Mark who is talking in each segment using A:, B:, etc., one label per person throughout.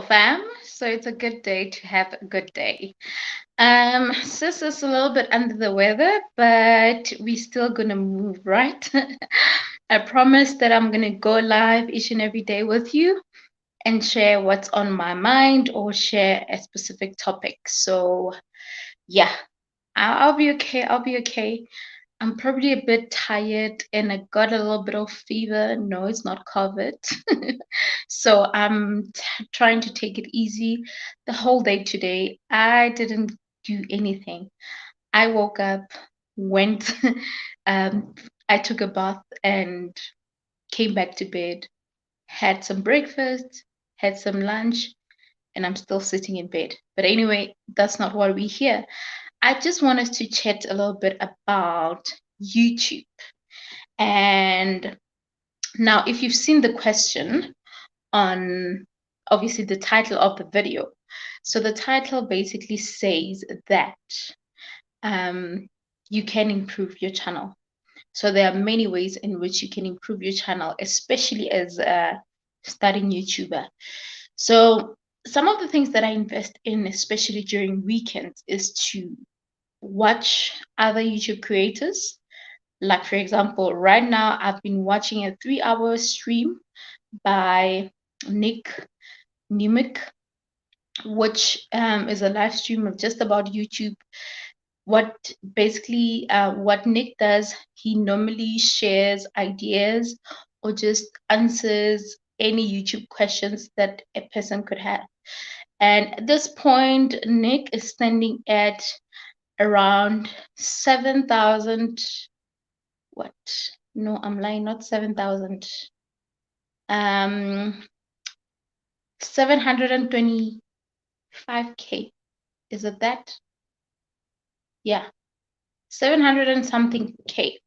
A: fam. So it's a good day to have a good day. Sis is a little bit under the weather, but we still gonna move, right? I promise that I'm gonna go live each and every day with you and share what's on my mind or share a specific topic. So yeah, I'll be okay. I'll be okay. I'm probably a bit tired and I got a little bit of fever. No, it's not COVID. So I'm trying to take it easy the whole day today. I didn't do anything. I woke up, went, um, I took a bath and came back to bed, had some breakfast, had some lunch, and I'm still sitting in bed. But anyway, that's not why we're here. I just want us to chat a little bit about YouTube. And now, if you've seen the question on obviously the title of the video, so the title basically says that you can improve your channel. So there are many ways in which you can improve your channel, especially as a starting YouTuber. So some of the things that I invest in, especially during weekends, is to watch other YouTube creators. Like, for example, right now I've been watching a 3-hour stream by Nick Nimick, which is a live stream of just about YouTube. What basically what Nick does, he normally shares ideas or just answers any YouTube questions that a person could have. And at this point, Nick is standing at around 7,000. What? No, I'm lying, not 7,000. 725K. Is it that? Yeah, 700 and something K.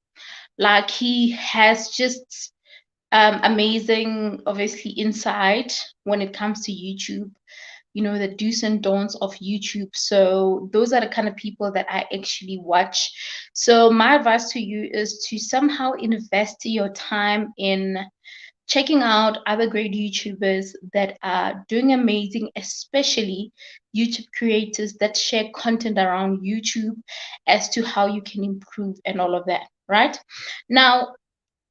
A: Like he has just amazing, obviously, insight when it comes to YouTube, you know, the do's and don'ts of YouTube. So those are the kind of people that I actually watch. So my advice to you is to somehow invest your time in checking out other great YouTubers that are doing amazing, especially YouTube creators that share content around YouTube as to how you can improve and all of that, right? Now,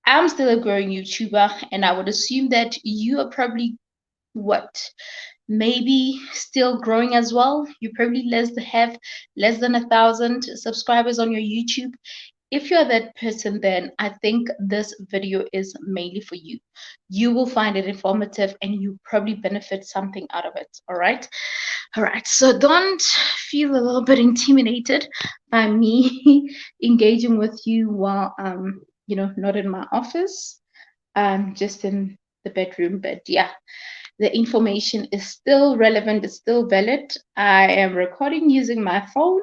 A: I'm still a growing YouTuber, and I would assume that you are probably what? Maybe still growing as well. You probably have less than 1,000 subscribers on your YouTube. If you're that person, then I think this video is mainly for you. You will find it informative and you probably benefit something out of it. All right. All right. So don't feel a little bit intimidated by me engaging with you while not in my office, just in the bedroom. But yeah, the information is still relevant, it's still valid. I am recording using my phone,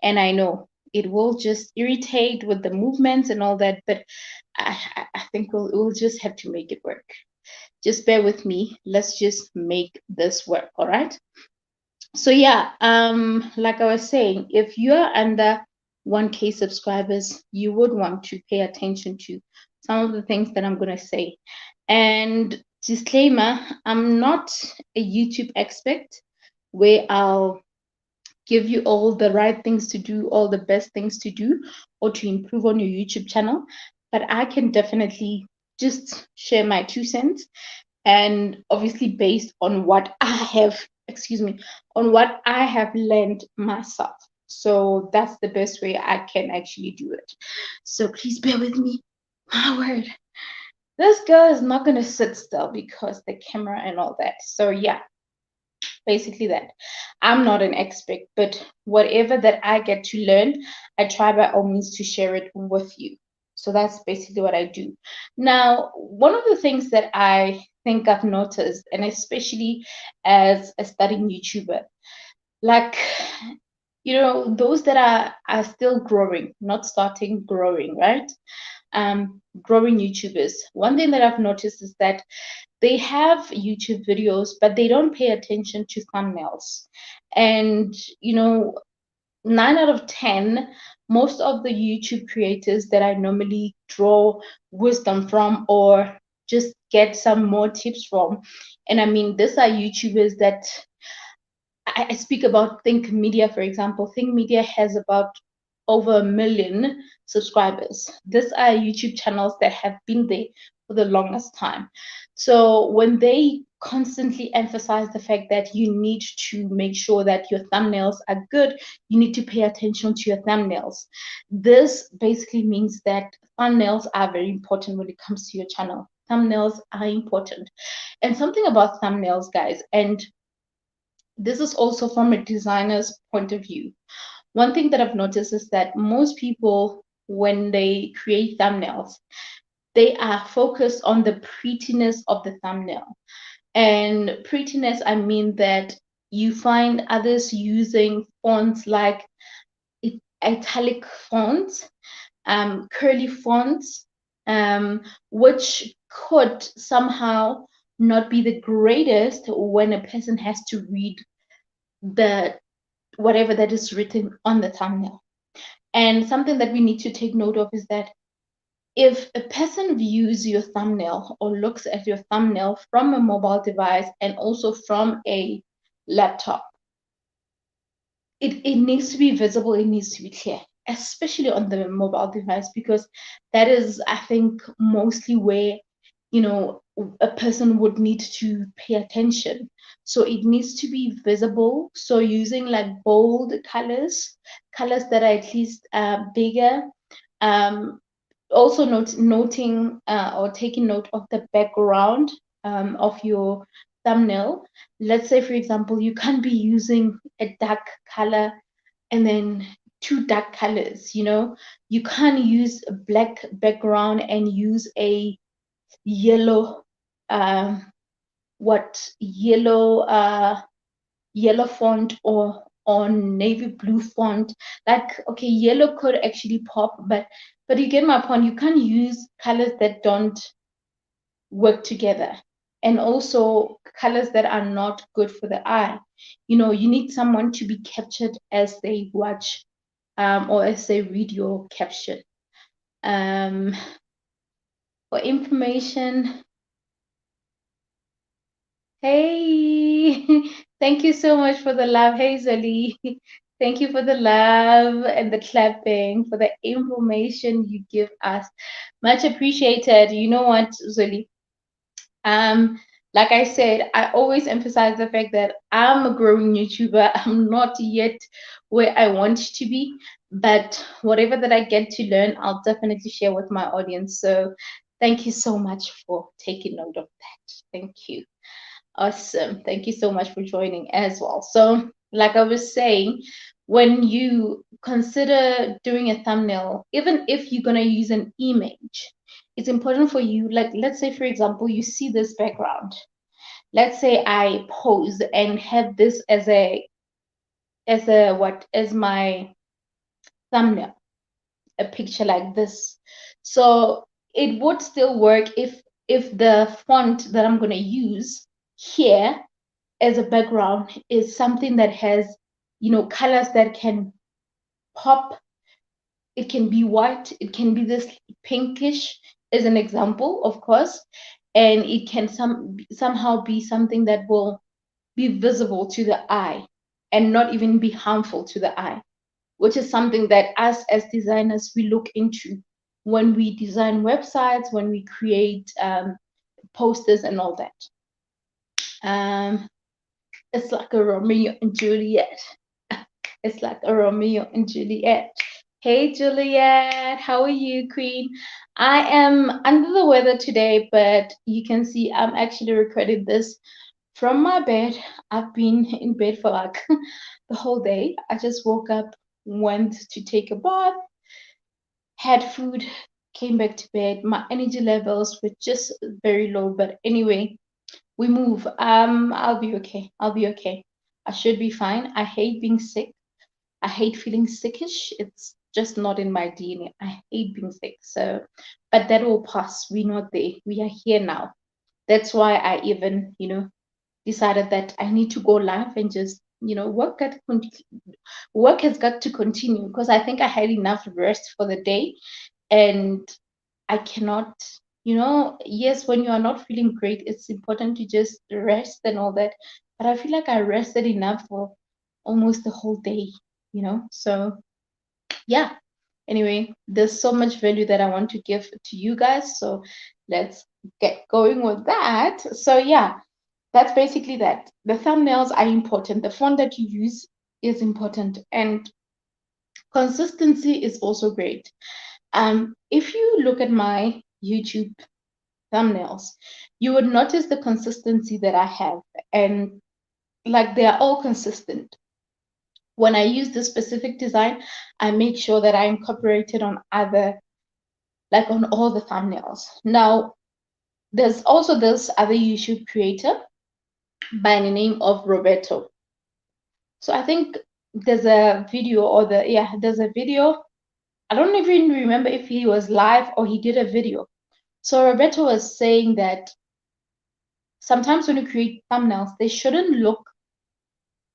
A: and I know it will just irritate with the movements and all that, but I think we'll just have to make it work. Just bear with me. Let's just make this work, all right? So yeah, like I was saying, if you're under 1K subscribers, you would want to pay attention to some of the things that I'm going to say. And disclaimer, I'm not a YouTube expert where I'll give you all the right things to do, all the best things to do, or to improve on your YouTube channel. But I can definitely just share my 2 cents, and obviously based on what I have, on what I have learned myself. So that's the best way I can actually do it. So please bear with me. My word. This girl is not going to sit still because the camera and all that. So yeah, basically that. I'm not an expert, but whatever that I get to learn, I try by all means to share it with you. So that's basically what I do. Now, one of the things that I think I've noticed, and especially as a studying YouTuber, like, those that are still growing, not starting, growing, right? Growing YouTubers. One thing that I've noticed is that they have YouTube videos, but they don't pay attention to thumbnails. And, 9 out of 10, most of the YouTube creators that I normally draw wisdom from or just get some more tips from. And I mean, these are YouTubers that I speak about. Think Media, for example. Think Media has about over 1 million subscribers. These are YouTube channels that have been there for the longest time. So when they constantly emphasize the fact that you need to make sure that your thumbnails are good, you need to pay attention to your thumbnails. This basically means that thumbnails are very important when it comes to your channel. Thumbnails are important. And something about thumbnails, guys, and this is also from a designer's point of view. One thing that I've noticed is that most people, when they create thumbnails, they are focused on the prettiness of the thumbnail. And prettiness, I mean that you find others using fonts like italic fonts, curly fonts, which could somehow not be the greatest when a person has to read the whatever that is written on the thumbnail. And something that we need to take note of is that if a person views your thumbnail or looks at your thumbnail from a mobile device and also from a laptop, it needs to be visible, it needs to be clear, especially on the mobile device, because that is, I think, mostly where, you know, a person would need to pay attention. So it needs to be visible. So using like bold colors, colors that are at least bigger. Also noting or taking note of the background of your thumbnail. Let's say, for example, you can't be using a dark color and then two dark colors, you know. You can't use a black background and use a yellow yellow font or on navy blue font. Like, okay, yellow could actually pop, but you get my point. You can't use colors that don't work together, and also colors that are not good for the eye. You know, you need someone to be captured as they watch or as they read your caption. For information, hey, thank you so much for the love. Hey, Zoli. Thank you for the love and the clapping, for the information you give us. Much appreciated. You know what, Zoli? Like I said, I always emphasize the fact that I'm a growing YouTuber. I'm not yet where I want to be, but whatever that I get to learn, I'll definitely share with my audience. So thank you so much for taking note of that. Thank you. Awesome. Thank you so much for joining as well. So, like I was saying, when you consider doing a thumbnail, even if you're going to use an image, it's important for you. Like, let's say, for example, you see this background. Let's say I pose and have this as my thumbnail, a picture like this. So it would still work if the font that I'm going to use here as a background is something that has, you know, colors that can pop. It can be white, it can be this pinkish as an example, of course, and it can somehow be something that will be visible to the eye and not even be harmful to the eye, which is something that us as designers we look into when we design websites, when we create posters and all that. It's like a Romeo and Juliet. It's like a Romeo and Juliet. Hey, Juliet, how are you, Queen? I am under the weather today, but you can see I'm actually recording this from my bed. I've been in bed for like the whole day. I just woke up, went to take a bath, had food, came back to bed. My energy levels were just very low, but anyway, we move. I'll be okay. I'll be okay. I should be fine. I hate being sick. I hate feeling sickish. It's just not in my DNA. I hate being sick. So, but that will pass. We're not there. We are here now. That's why I even, you know, decided that I need to go live and just, you know, work has got to continue because I think I had enough rest for the day, and I cannot, yes, when you are not feeling great, it's important to just rest and all that. But I feel like I rested enough for almost the whole day. So yeah. Anyway, there's so much value that I want to give to you guys. So let's get going with that. So yeah, that's basically that. The thumbnails are important. The font that you use is important. And consistency is also great. If you look at my YouTube thumbnails, you would notice the consistency that I have. And like they are all consistent. When I use this specific design, I make sure that I incorporate it on on all the thumbnails. Now, there's also this other YouTube creator by the name of Roberto. So I think there's a video there's a video. I don't even remember if he was live or he did a video. So Roberto was saying that sometimes when you create thumbnails, they shouldn't look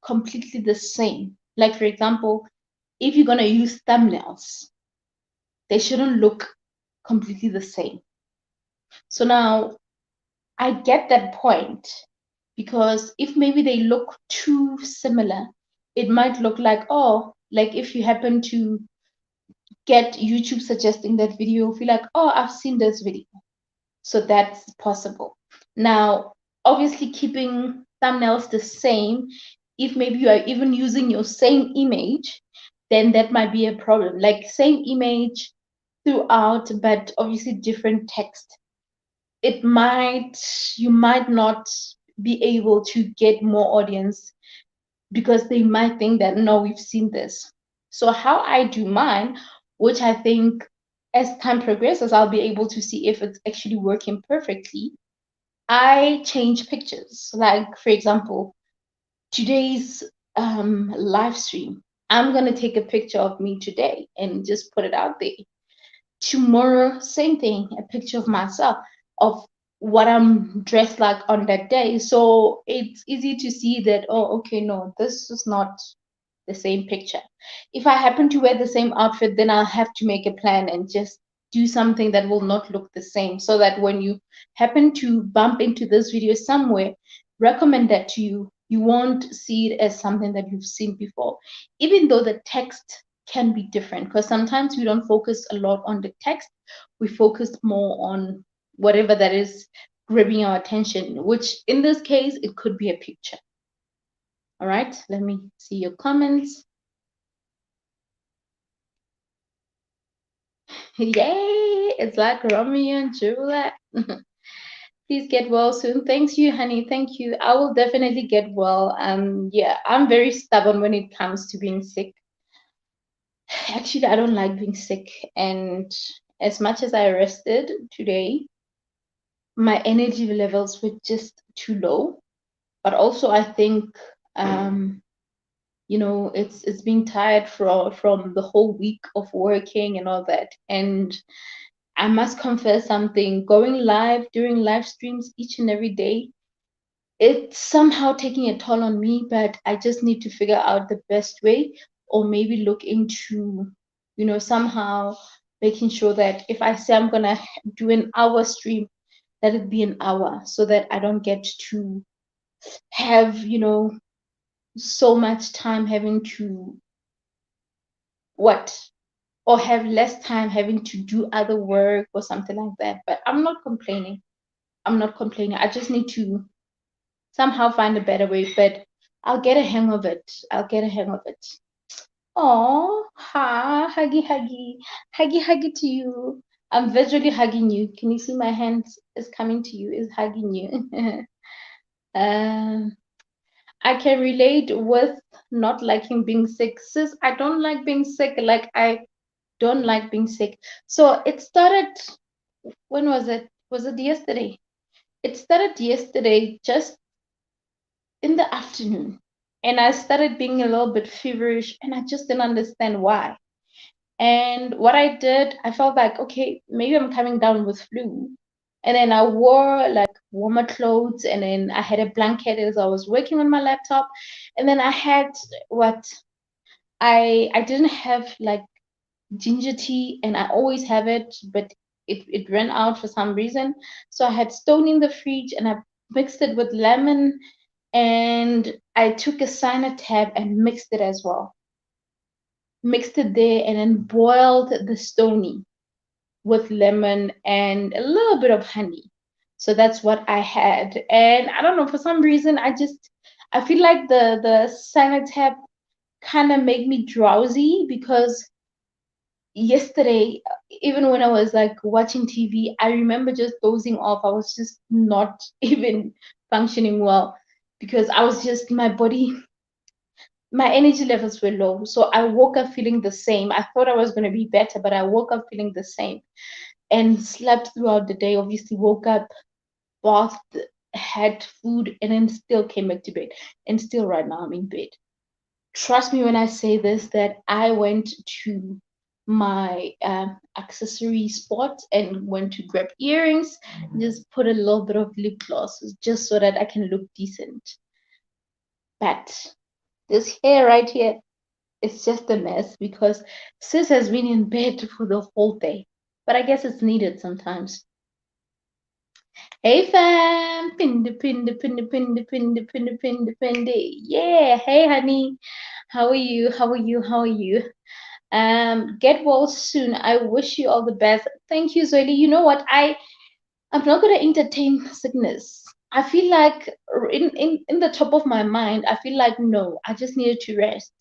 A: completely the same. Like, for example, if you're going to use thumbnails, they shouldn't look completely the same. So now I get that point, because if maybe they look too similar, it might look like, oh, like if you happen to get YouTube suggesting that video, feel like, oh, I've seen this video. So that's possible. Now, obviously, keeping thumbnails the same, if maybe you are even using your same image, then that might be a problem. Like same image throughout, but obviously different text. You might not be able to get more audience, because they might think that, no, we've seen this. So how I do mine, which I think as time progresses, I'll be able to see if it's actually working perfectly. I change pictures. Like, for example, today's live stream, I'm going to take a picture of me today and just put it out there. Tomorrow, same thing, a picture of myself, of what I'm dressed like on that day. So it's easy to see that, oh, okay, no, this is not the same picture. If I happen to wear the same outfit, then I'll have to make a plan and just do something that will not look the same, so that when you happen to bump into this video somewhere, recommend that to you, you won't see it as something that you've seen before, even though the text can be different, because sometimes we don't focus a lot on the text, we focus more on whatever that is grabbing our attention, which in this case, it could be a picture. All right, let me see your comments. Yay, it's like Romeo and Juliet. Please get well soon. Thanks you, honey. Thank you. I will definitely get well. Yeah, I'm very stubborn when it comes to being sick. Actually, I don't like being sick. And as much as I rested today, my energy levels were just too low. But also, I think it's being tired from the whole week of working and all that. And I must confess something, going live during live streams each and every day, it's somehow taking a toll on me, but I just need to figure out the best way, or maybe look into, somehow making sure that if I say I'm gonna do an hour stream, let it be an hour, so that I don't get to have, so much time having to or have less time having to do other work or something like that. But I'm not complaining. I just need to somehow find a better way, but I'll get a hang of it. Oh, ha, huggy to you. I'm visually hugging you. Can you see my hands is coming to you, is hugging you. um, I can relate with not liking being sick. Sis, I don't like being sick. Like, I don't like being sick. So it started, when was it? Was it yesterday? It started yesterday, just in the afternoon. And I started being a little bit feverish, and I just didn't understand why. And what I did, I felt like, okay, maybe I'm coming down with flu. And then I wore like warmer clothes, and then I had a blanket as I was working on my laptop. And then I had what I didn't have like ginger tea, and I always have it, but it ran out for some reason. So I had stone in the fridge and I mixed it with lemon, and I took a cyanotab and mixed it as well. Mixed it there and then boiled the stony with lemon and a little bit of honey. So that's what I had. And I don't know, for some reason, I feel like the cyanotab kind of made me drowsy, because yesterday, even when I was like watching TV, I remember just dozing off. I was just not even functioning well, because I was just, my energy levels were low. So I woke up feeling the same. I thought I was going to be better, but I woke up feeling the same and slept throughout the day. Obviously, woke up, bathed, had food, and then still came back to bed. And still, right now, I'm in bed. Trust me when I say this, that I went to my accessory spot and went to grab earrings, and just put a little bit of lip gloss just so that I can look decent. But this hair right here, it's just a mess, because sis has been in bed for the whole day. But I guess it's needed sometimes. Hey fam, pindi. Yeah, hey honey. How are you? How are you? How are you? Get well soon. I wish you all the best. Thank you, Zoe. You know what? I'm not gonna entertain sickness. I feel like in the top of my mind, I feel like no, I just needed to rest.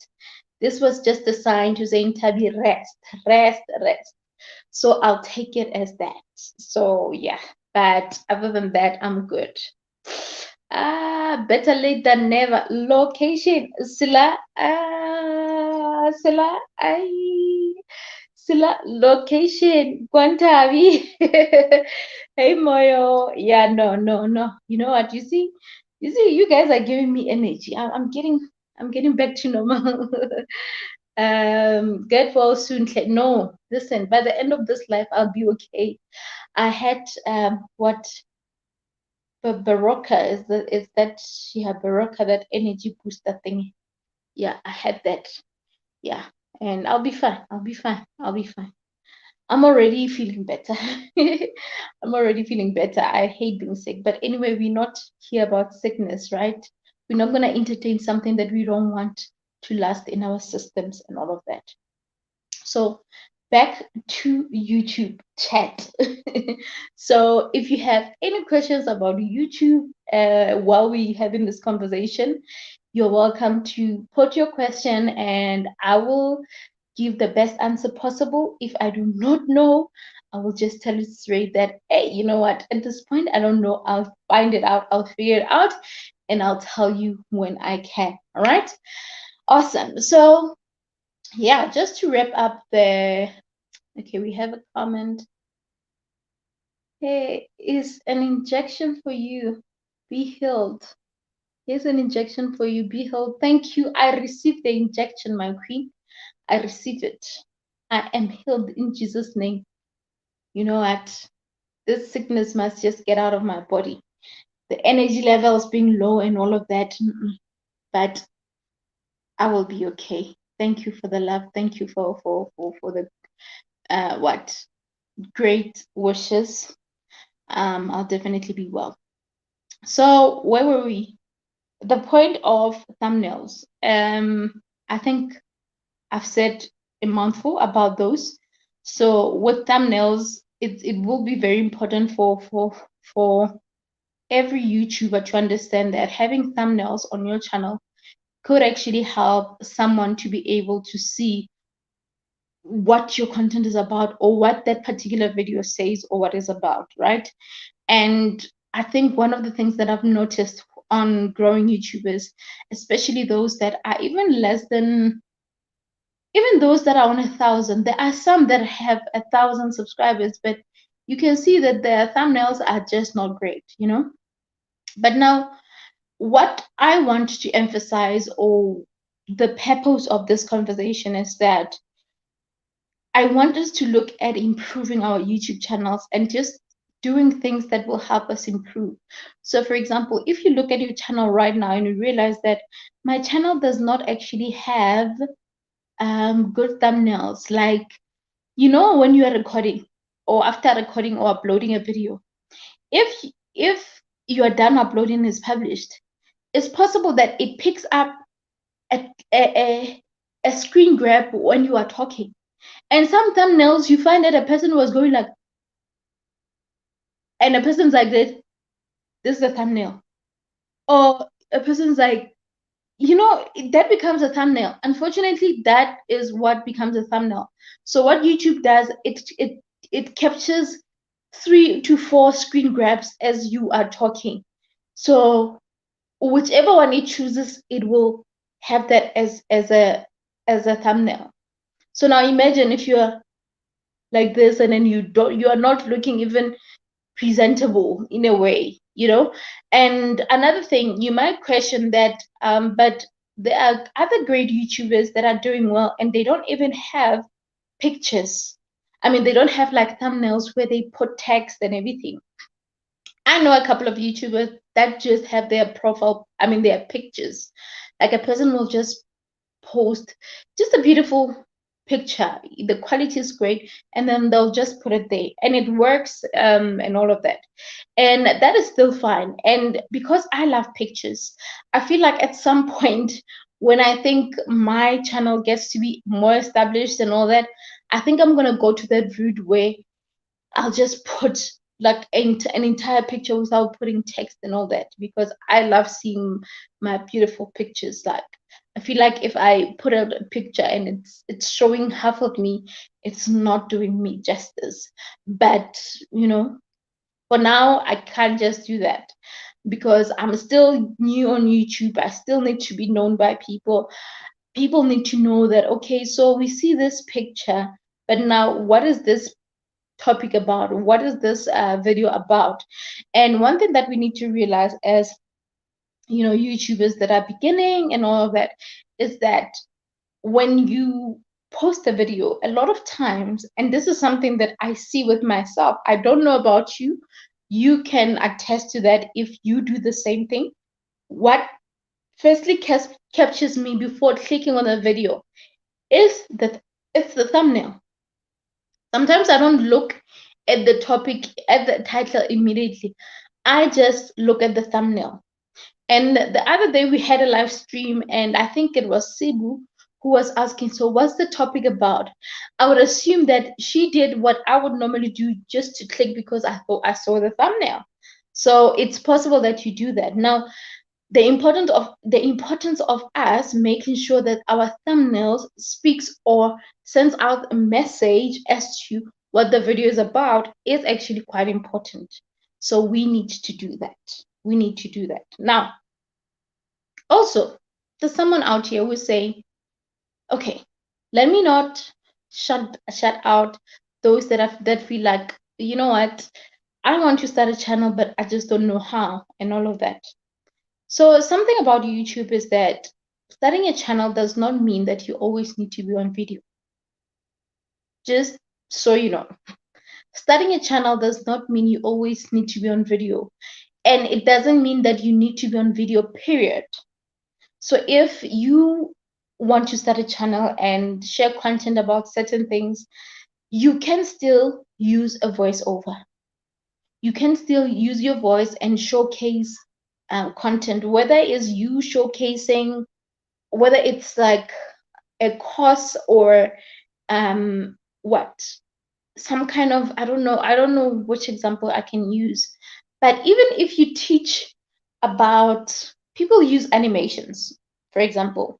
A: This was just a sign to say, Tabi, rest, rest, rest. So I'll take it as that. So yeah, but other than that, I'm good. Better late than never. Location, Sila. Sila. Sila. Location, Guantabi. Hey Moyo. Yeah, no. You know what? You guys are giving me energy. I'm getting back to normal. Get well soon. No, listen, by the end of this life, I'll be okay. I had what Barocca is that, yeah, Barocca, that energy booster thing. Yeah, I had that. Yeah, and I'll be fine. I'll be fine. I'm already feeling better. I'm already feeling better. I hate being sick. But anyway, we're not here about sickness, right? We're not going to entertain something that we don't want to last in our systems and all of that. So back to YouTube chat. So if you have any questions about YouTube while we having this conversation, you're welcome to put your question and I will give the best answer possible. If I do not know, I will just tell you straight that, hey, you know what, at this point, I don't know. I'll find it out. I'll figure it out and I'll tell you when I can. All right. Awesome. So yeah, just to wrap up okay, we have a comment. Hey, is an injection for you. Be healed. Here's an injection for you. Be healed. Thank you. I received the injection, my queen. I received it. I am healed in Jesus' name. You know what? This sickness must just get out of my body. The energy levels being low and all of that. But I will be okay. Thank you for the love. Thank you for the great wishes. I'll definitely be well. So where were we? The point of thumbnails. I think I've said a mouthful about those. So with thumbnails, it will be very important for every YouTuber to understand that having thumbnails on your channel could actually help someone to be able to see what your content is about or what that particular video says or what it's about, right? And I think one of the things that I've noticed on growing YouTubers, especially those that are even those that are on 1,000, there are some that have 1,000 subscribers, but you can see that their thumbnails are just not great, you know? But now, what I want to emphasize, or the purpose of this conversation, is that I want us to look at improving our YouTube channels and just doing things that will help us improve. So for example, if you look at your channel right now and you realize that my channel does not actually have good thumbnails, like, you know, when you are recording, or after recording or uploading a video, if you are done uploading and is published, it's possible that it picks up a, a screen grab when you are talking. And some thumbnails, you find that a person was going like, and a person's like this is a thumbnail. Or a person's like, that becomes a thumbnail. Unfortunately, that is what becomes a thumbnail. So what YouTube does, it captures 3 to 4 screen grabs as you are talking. So whichever one it chooses, it will have that as a thumbnail. So now imagine if you're like this and then you are not looking even presentable in a way, And another thing, you might question that, but there are other great YouTubers that are doing well and they don't even have pictures. I mean, they don't have like thumbnails where they put text and everything. I know a couple of YouTubers that just have their profile, I mean, their pictures. Like a person will just post just a beautiful picture. The quality is great, and then they'll just put it there, and it works, and all of that. And that is still fine. And because I love pictures, I feel like at some point when I think my channel gets to be more established and all that, I think I'm gonna go to that route where I'll just put like an entire picture without putting text and all that, because I love seeing my beautiful pictures. Like I feel like if I put out a picture and it's showing half of me, it's not doing me justice. But for now I can't just do that because I'm still new on YouTube. I still need to be known by people. People need to know that, okay, so we see this picture, but now what is this topic about? What is this video about? And one thing that we need to realize as YouTubers that are beginning and all of that is that when you post a video, a lot of times, and this is something that I see with myself, I don't know about you, you can attest to that if you do the same thing. What firstly captures me before clicking on a video is that it's the thumbnail. Sometimes I don't look at the topic, at the title immediately. I just look at the thumbnail. And the other day we had a live stream, and I think it was Cebu who was asking, so what's the topic about? I would assume that she did what I would normally do, just to click because I thought I saw the thumbnail. So it's possible that you do that. Now, the importance of us making sure that our thumbnails speaks or sends out a message as to what the video is about is actually quite important. So we need to do that. We need to do that. Now, also, there's someone out here who say, okay, let me not shut out those that feel like, you know what, I want to start a channel, but I just don't know how and all of that. So something about YouTube is that starting a channel does not mean that you always need to be on video. Just so you know, starting a channel does not mean you always need to be on video. And it doesn't mean that you need to be on video, period. So if you want to start a channel and share content about certain things, you can still use a voiceover. You can still use your voice and showcase content, whether it's you showcasing, whether it's like a course or what, some kind of, I don't know which example I can use, but even if you teach about, people use animations, for example,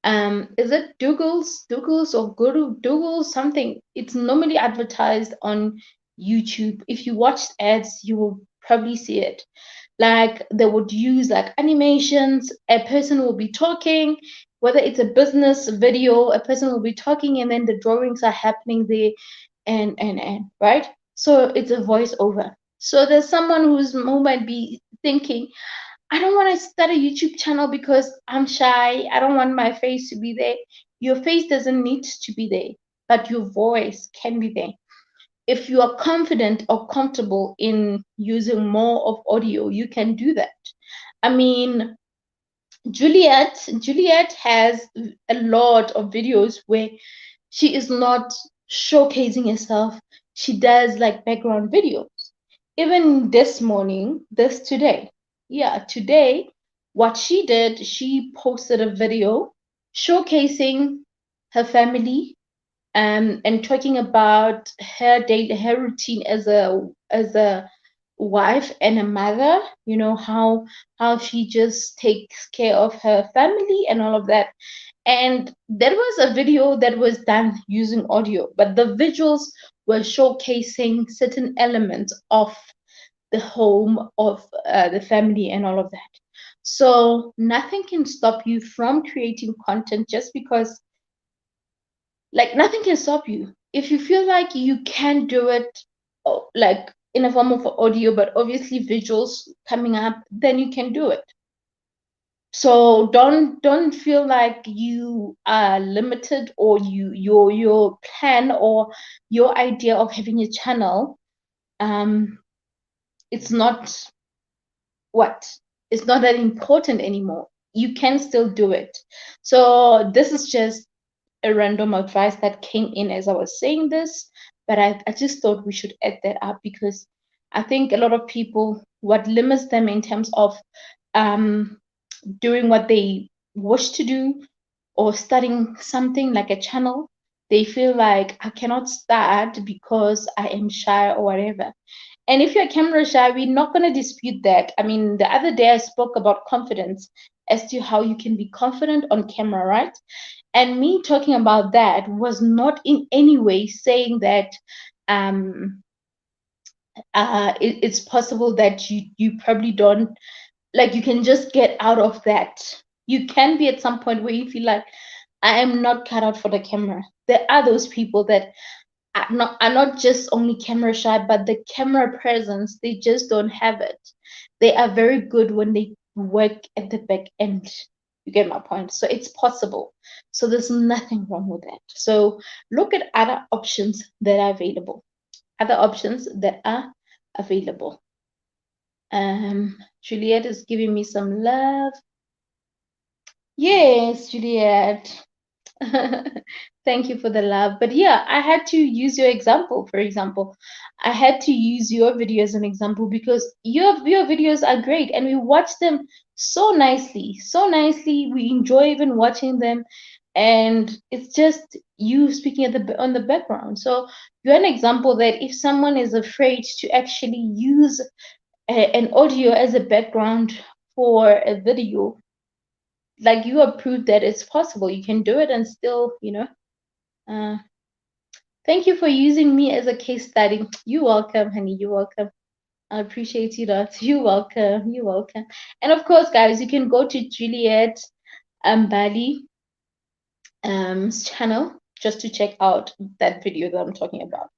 A: is it Douglas or Guru Douglas something? It's normally advertised on YouTube. If you watch ads, you will probably see it. Like they would use like animations, a person will be talking, whether it's a business video, a person will be talking and then the drawings are happening there, and right? So it's a voiceover. So there's someone who might be thinking, I don't want to start a YouTube channel because I'm shy. I don't want my face to be there. Your face doesn't need to be there, but your voice can be there. If you are confident or comfortable in using more of audio, you can do that. I mean, Juliet has a lot of videos where she is not showcasing herself. she does like background videos. Even this morning, today, what she did, she posted a video showcasing her family, and talking about her routine as a wife and a mother. You know how she just takes care of her family and all of that. And there was a video that was done using audio, but the visuals were showcasing certain elements of the home, of the family and all of that. So nothing can stop you from creating content, just because, like, nothing can stop you. If you feel like you can do it, like in a form of audio, but obviously visuals coming up, then you can do it. So don't feel like you are limited, or your plan or your idea of having a channel, um it's not what it's not that important anymore. You can still do it. So this is just a random advice that came in as I was saying this, but I just thought we should add that up, because I think a lot of people, what limits them in terms of um doing what they wish to do, or starting something like a channel, they feel like, I cannot start because I am shy or whatever. And if you're camera shy, we're not going to dispute that. I mean, the other day I spoke about confidence, as to how you can be confident on camera, right? And me talking about that was not in any way saying that um it's possible that you probably don't, like, you can just get out of that. You can be at some point where you feel like, I am not cut out for the camera. There are those people that are not just only camera shy, but the camera presence, they just don't have it. They are very good when they work at the back end. You get my point? So it's possible. So there's nothing wrong with that. So look at other options that are available. Other options that are available. Juliet is giving me some love. Yes, Juliet. Thank you for the love. But yeah, I had to use your example. For example, I had to use your video as an example, because your videos are great, and we watch them so nicely, so nicely. We enjoy even watching them, and it's just you speaking at on the background. So you're an example that if someone is afraid to actually use an audio as a background for a video, like, you have proved that it's possible. You can do it and still, uh, thank you for using me as a case study. You're welcome, honey. You're welcome. I appreciate you lot. You're welcome. You're welcome. And of course, guys, you can go to Juliet Bali channel, just to check out that video that I'm talking about.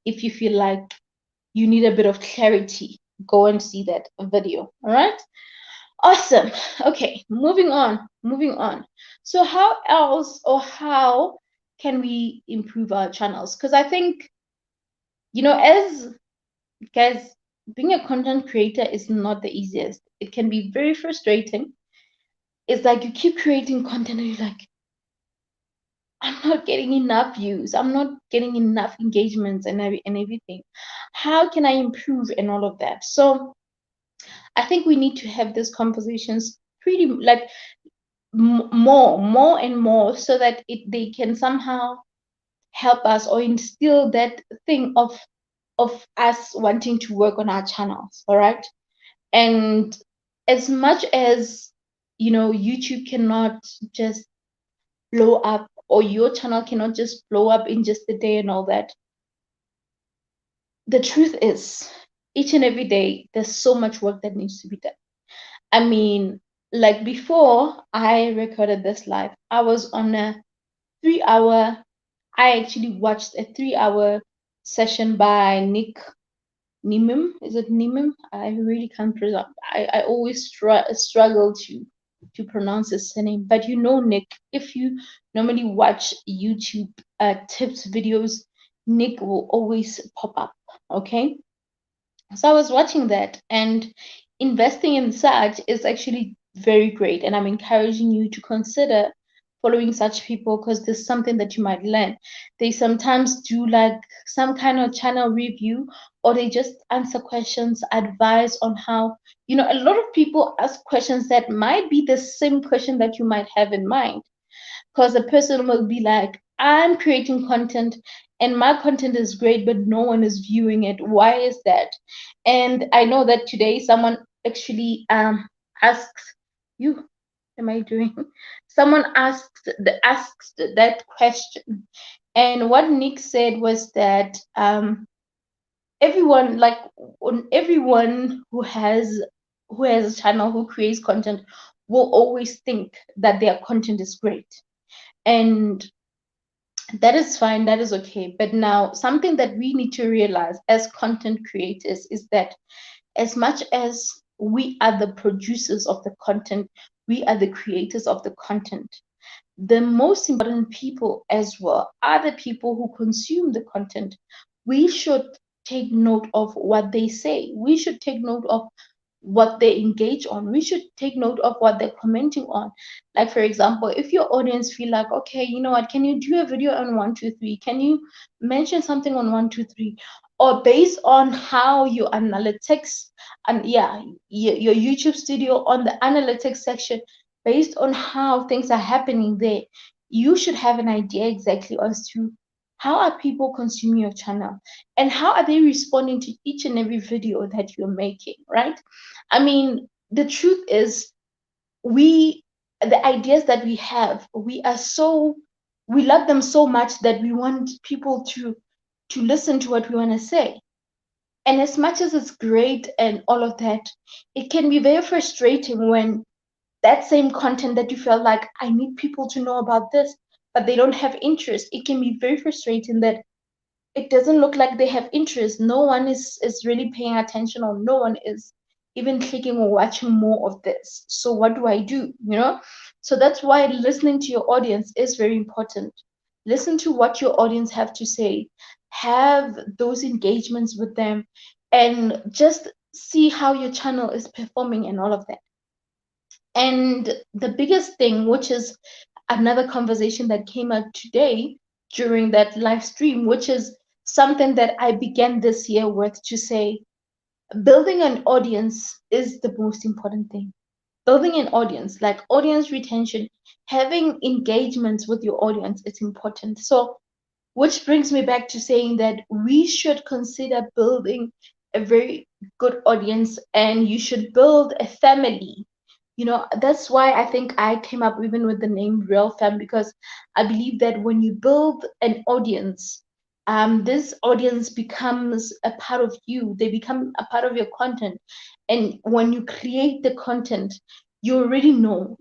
A: If you feel like you need a bit of clarity, go and see that video. All right. Awesome. Okay, moving on. Moving on. So how else, or how can we improve our channels? Because I think, as guys, being a content creator is not the easiest. It can be very frustrating. It's like you keep creating content and you're like, I'm not getting enough views. I'm not getting enough engagements and everything. How can I improve and all of that? So I think we need to have these conversations pretty, like, more and more, so that they can somehow help us, or instill that thing of us wanting to work on our channels. All right. And as much as, YouTube cannot just blow up, or your channel cannot just blow up in just a day and all that, the truth is, each and every day there's so much work that needs to be done. I mean, like, before I recorded this live, I was on a 3 hour, I actually watched a 3 hour session by Nick Nimim. Is it Nimim? I really can't pronounce. I always struggle to pronounce his name. But Nick, if you normally watch YouTube tips videos, Nick will always pop up. Okay. So I was watching that, and investing in such is actually very great. And I'm encouraging you to consider following such people because there's something that you might learn. They sometimes do like some kind of channel review, or they just answer questions, advise on how, a lot of people ask questions that might be the same question that you might have in mind, because the person will be like, I'm creating content and my content is great, but no one is viewing it. Why is that? And I know that today someone actually asks you, am I doing? Someone asked that question. And what Nick said was that everyone, like everyone who has a channel, who creates content, will always think that their content is great. And that is fine, that is okay. But now, something that we need to realize as content creators is that as much as we are the producers of the content, we are the creators of the content. The most important people as well are the people who consume the content. We should take note of what they say. We should take note of what they engage on. We should take note of what they're commenting on. Like, for example, if your audience feel like, okay, you know what, can you do a video on 123? Can you mention something on 123? Or based on how your analytics and your YouTube studio on the analytics section, based on how things are happening there, you should have an idea exactly as to how are people consuming your channel and how are they responding to each and every video that you're making, right? I mean, the truth is, the ideas that we have, we love them so much that we want people to listen to what we want to say. And as much as it's great and all of that, it can be very frustrating when that same content that you feel like, I need people to know about this, but they don't have interest. It can be very frustrating that it doesn't look like they have interest. No one is really paying attention, or no one is even clicking or watching more of this. So what do I do? So that's why listening to your audience is very important. Listen to what your audience have to say, have those engagements with them, and just see how your channel is performing and all of that. And the biggest thing, which is another conversation that came out today during that live stream, which is something that I began this year with, to say, building an audience is the most important thing. Building an audience, like audience retention, having engagements with your audience, it's important. So, which brings me back to saying that we should consider building a very good audience, and you should build a family. That's why I think I came up even with the name Real Fam, because I believe that when you build an audience, this audience becomes a part of you. They become a part of your content. And when you create the content, you already know,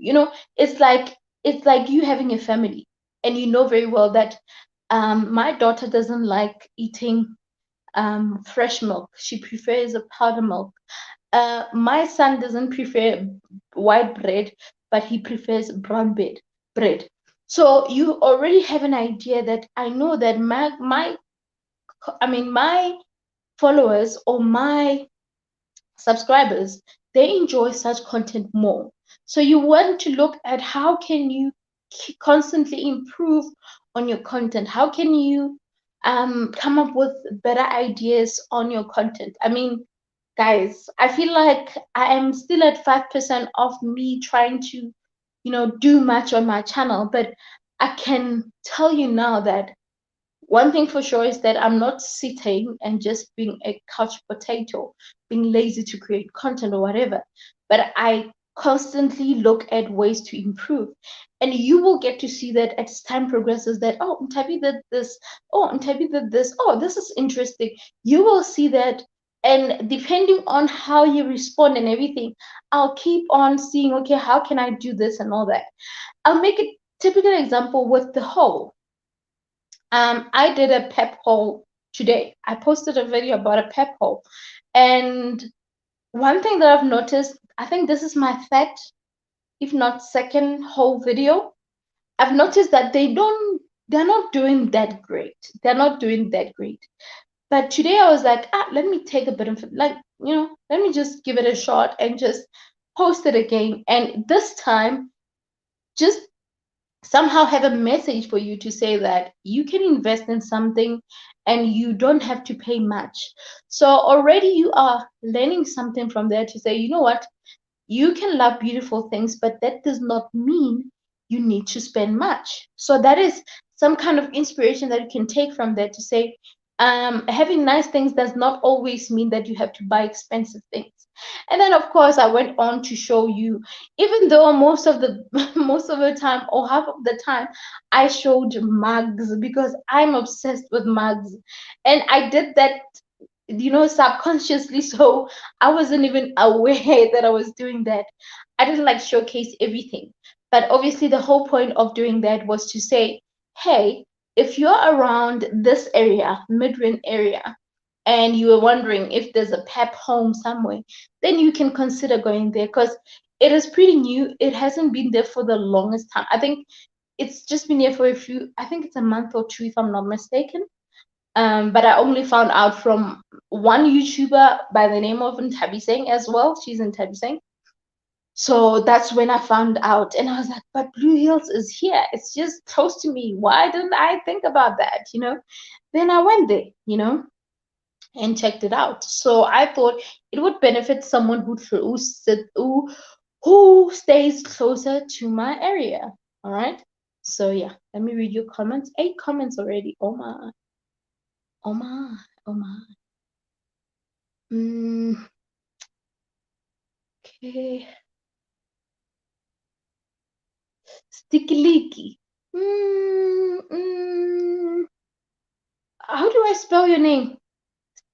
A: it's like you having a family, and you know very well that my daughter doesn't like eating fresh milk. She prefers a powder milk. My son doesn't prefer white bread, but he prefers brown bread. So you already have an idea that I know that my followers or my subscribers, they enjoy such content more. So you want to look at how can you constantly improve on your content. How can you come up with better ideas on your content? I mean, guys, I feel like I am still at 5% of me trying to, do much on my channel, but I can tell you now that one thing for sure is that I'm not sitting and just being a couch potato, being lazy to create content or whatever, but I constantly look at ways to improve. And you will get to see that as time progresses that, oh, Ntabi did this, oh, Ntabi did this, oh, this is interesting. You will see that. And depending on how you respond and everything, I'll keep on seeing, okay, how can I do this and all that. I'll make a typical example with the haul. I did a pep haul today. I posted a video about a pep haul. And one thing that I've noticed, I think this is my third, if not second haul video. I've noticed that they're not doing that great. They're not doing that great. But today I was like, let me take a bit of, like, let me just give it a shot and just post it again. And this time, just somehow have a message for you to say that you can invest in something and you don't have to pay much. So already you are learning something from there to say, you know what, you can love beautiful things, but that does not mean you need to spend much. So that is some kind of inspiration that you can take from there to say, having nice things does not always mean that you have to buy expensive things. And then of course I went on to show you, even though most of the most of the time or half of the time I showed mugs because I'm obsessed with mugs. And I did that, subconsciously. So I wasn't even aware that I was doing that. I didn't like showcase everything. But obviously, the whole point of doing that was to say, hey, if you're around this area, Midrand area, and you were wondering if there's a PEP home somewhere, then you can consider going there because it is pretty new. It hasn't been there for the longest time. I think it's just been there for I think it's a month or two, if I'm not mistaken. But I only found out from one YouTuber by the name of Ntabiseng as well. She's in Ntabiseng. So that's when I found out. And I was like, but Blue Hills is here. It's just close to me. Why didn't I think about that? Then I went there, and checked it out. So I thought it would benefit someone who stays closer to my area. All right. So yeah, let me read your comments. 8 comments already. Oh my. Oh my. Oh my. Okay. Sticky leaky. How do I spell your name?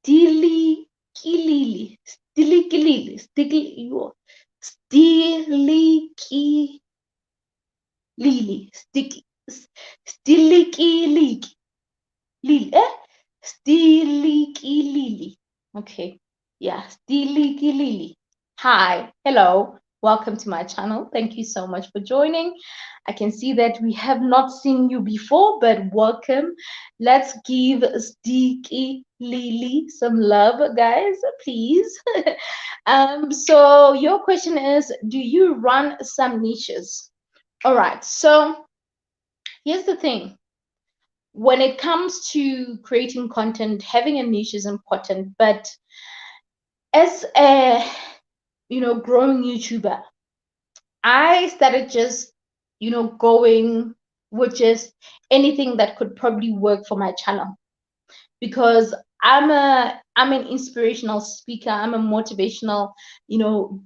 A: Stilly Kilili. Stilly Kilili. Stilly Lily. Stilly Lily. Lily. Stilly Lily. Okay. Yeah. Stilly Lily. Hi. Hello. Welcome to my channel. Thank you so much for joining. I can see that we have not seen you before, but welcome. Let's give Sticky Lily some love, guys, please. So your question is, do you run some niches? All right. So here's the thing. When it comes to creating content, having a niche is important, but as a growing YouTuber, I started just going with just anything that could probably work for my channel, because I'm an inspirational speaker. I'm a motivational,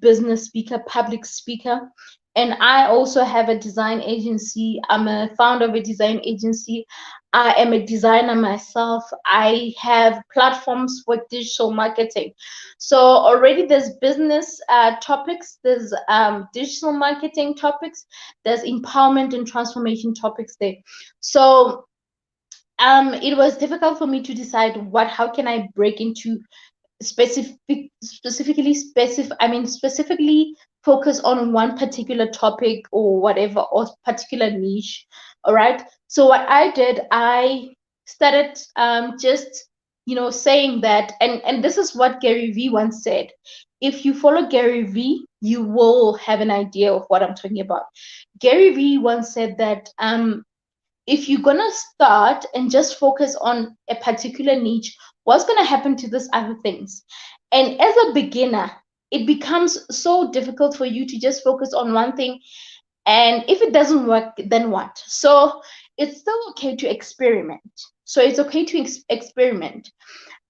A: business speaker, public speaker. And I also have a design agency. I'm a founder of a design agency. I am a designer myself. I have platforms for digital marketing. So already there's business topics, there's digital marketing topics, there's empowerment and transformation topics there. So it was difficult for me to decide how can I break into specifically focus on one particular topic or whatever, or particular niche. All right. So what I did, I started just saying that, and this is what Gary Vee once said. If you follow Gary Vee, you will have an idea of what I'm talking about. Gary Vee once said that if you're gonna start and just focus on a particular niche, what's gonna happen to these other things? And as a beginner, it becomes so difficult for you to just focus on one thing. And if it doesn't work, then what? So it's still okay to experiment. So it's okay to experiment.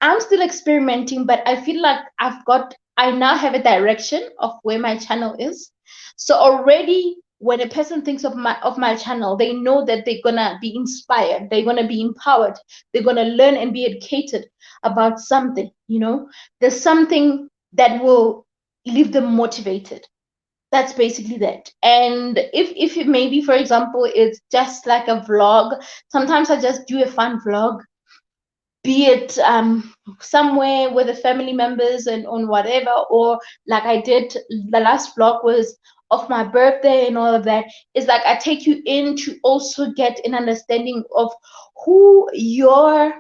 A: I'm still experimenting, but I feel like I now have a direction of where my channel is. So already when a person thinks of my channel, they know that they're gonna be inspired, they're gonna be empowered, they're gonna learn and be educated about something, there's something that will leave them motivated. That's basically that. And if it maybe, for example, it's just like a vlog, sometimes I just do a fun vlog, be it somewhere with the family members and on whatever, or like I did the last vlog was of my birthday and all of that. Is like I take you in to also get an understanding of who your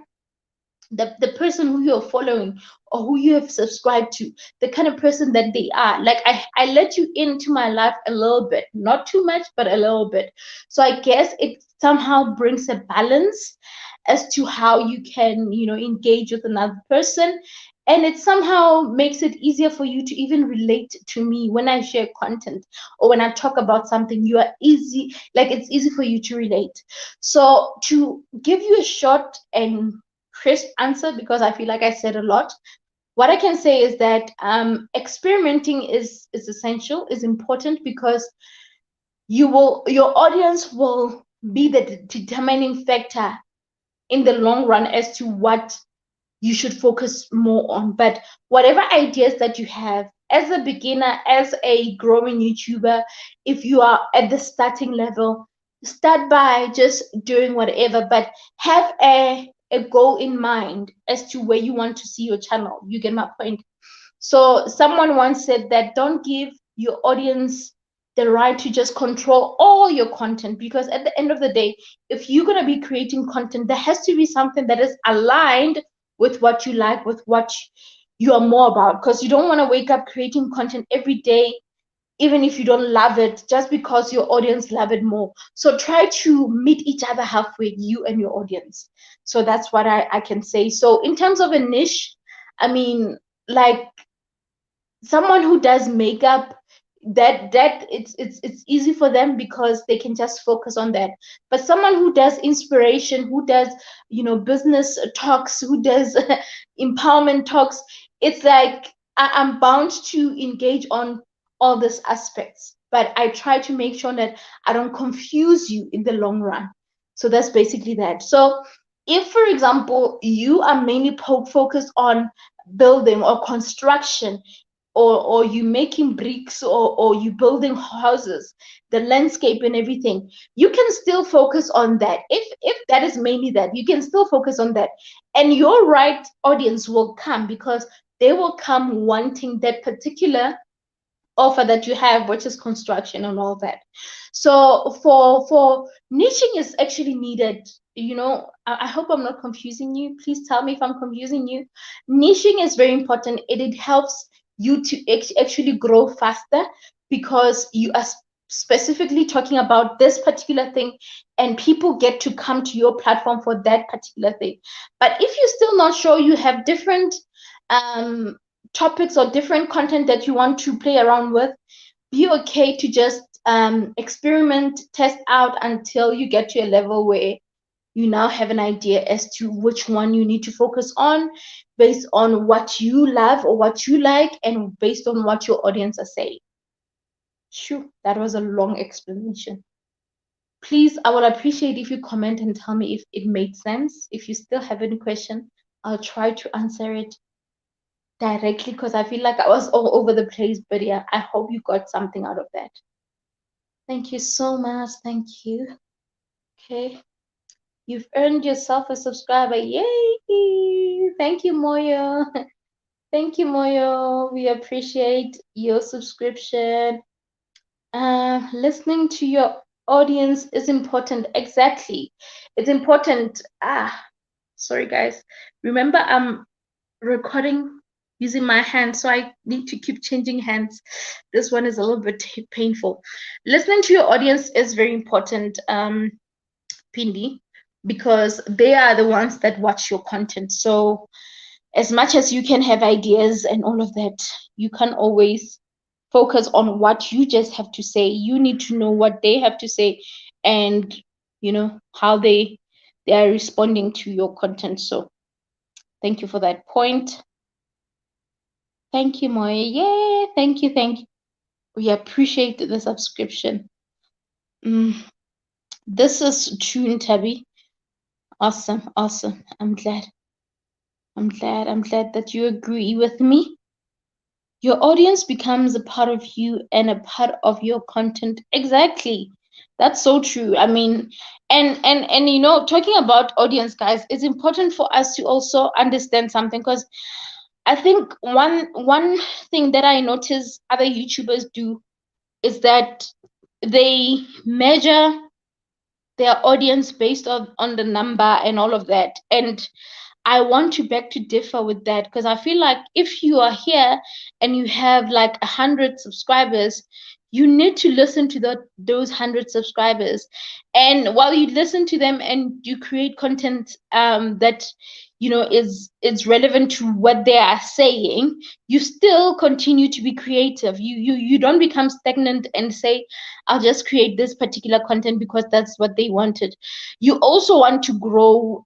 A: the person who you're following or who you have subscribed to, the kind of person that they are. Like I let you into my life a little bit, not too much, but a little bit. So I guess it somehow brings a balance as to how you can, engage with another person. And it somehow makes it easier for you to even relate to me when I share content or when I talk about something. You are easy, like it's easy for you to relate. So to give you a short and crisp answer, because I feel like I said a lot, what I can say is that experimenting is essential, is important, because your audience will be the determining factor in the long run as to what you should focus more on. But whatever ideas that you have as a beginner, as a growing YouTuber, if you are at the starting level, start by just doing whatever, but have a goal in mind as to where you want to see your channel. You get my point? So someone once said that don't give your audience the right to just control all your content, because at the end of the day, if you're going to be creating content, there has to be something that is aligned with what you like, with what you are more about, because you don't want to wake up creating content every day even if you don't love it, just because your audience love it more. So try to meet each other halfway, you and your audience. So that's what I can say. So in terms of a niche, I mean, like someone who does makeup, that it's easy for them because they can just focus on that. But someone who does inspiration, who does business talks, who does empowerment talks, it's like I'm bound to engage on all these aspects, but I try to make sure that I don't confuse you in the long run. So that's basically that. So if, for example, you are mainly focused on building or construction, or you making bricks, or you building houses, the landscape and everything, you can still focus on that. If that is mainly that, you can still focus on that, and your right audience will come, because they will come wanting that particular offer that you have, which is construction and all that. So for niching is actually needed. I hope I'm not confusing you. Please tell me if I'm confusing you. Niching is very important. It helps you to actually grow faster, because you are specifically talking about this particular thing, and people get to come to your platform for that particular thing. But if you're still not sure, you have different topics or different content that you want to play around with, be okay to just experiment, test out until you get to a level where you now have an idea as to which one you need to focus on, based on what you love or what you like, and based on what your audience are saying. Shoo, that was a long explanation. Please, I would appreciate if you comment and tell me if it made sense. If you still have any question, I'll try to answer it directly, because I feel like I was all over the place. But yeah, I hope you got something out of that. Thank you so much. Thank you. Okay. You've earned yourself a subscriber. Yay! Thank you, Moyo. Thank you, Moyo. We appreciate your subscription. Listening to your audience is important. Exactly. It's important. Sorry, guys. Remember, I'm recording using my hands, so I need to keep changing hands. This one is a little bit painful. Listening to your audience is very important, Pindi, because they are the ones that watch your content. So as much as you can have ideas and all of that, you can't always focus on what you just have to say. You need to know what they have to say, and how they are responding to your content. So thank you for that point. Thank you, Moya. Yeah, thank you, thank you. We appreciate the subscription. This is Tune Tabby. Awesome, awesome. I'm glad that you agree with me. Your audience becomes a part of you and a part of your content. Exactly. That's so true. I mean, and talking about audience, guys, it's important for us to also understand something, because I think one thing that I notice other YouTubers do is that they measure their audience based on the number and all of that. And I want to beg to differ with that, because I feel like if you are here and you have like 100 subscribers, you need to listen to those 100 subscribers. And while you listen to them and you create content that is relevant to what they are saying, you still continue to be creative. You don't become stagnant and say, I'll just create this particular content because that's what they wanted. You also want to grow,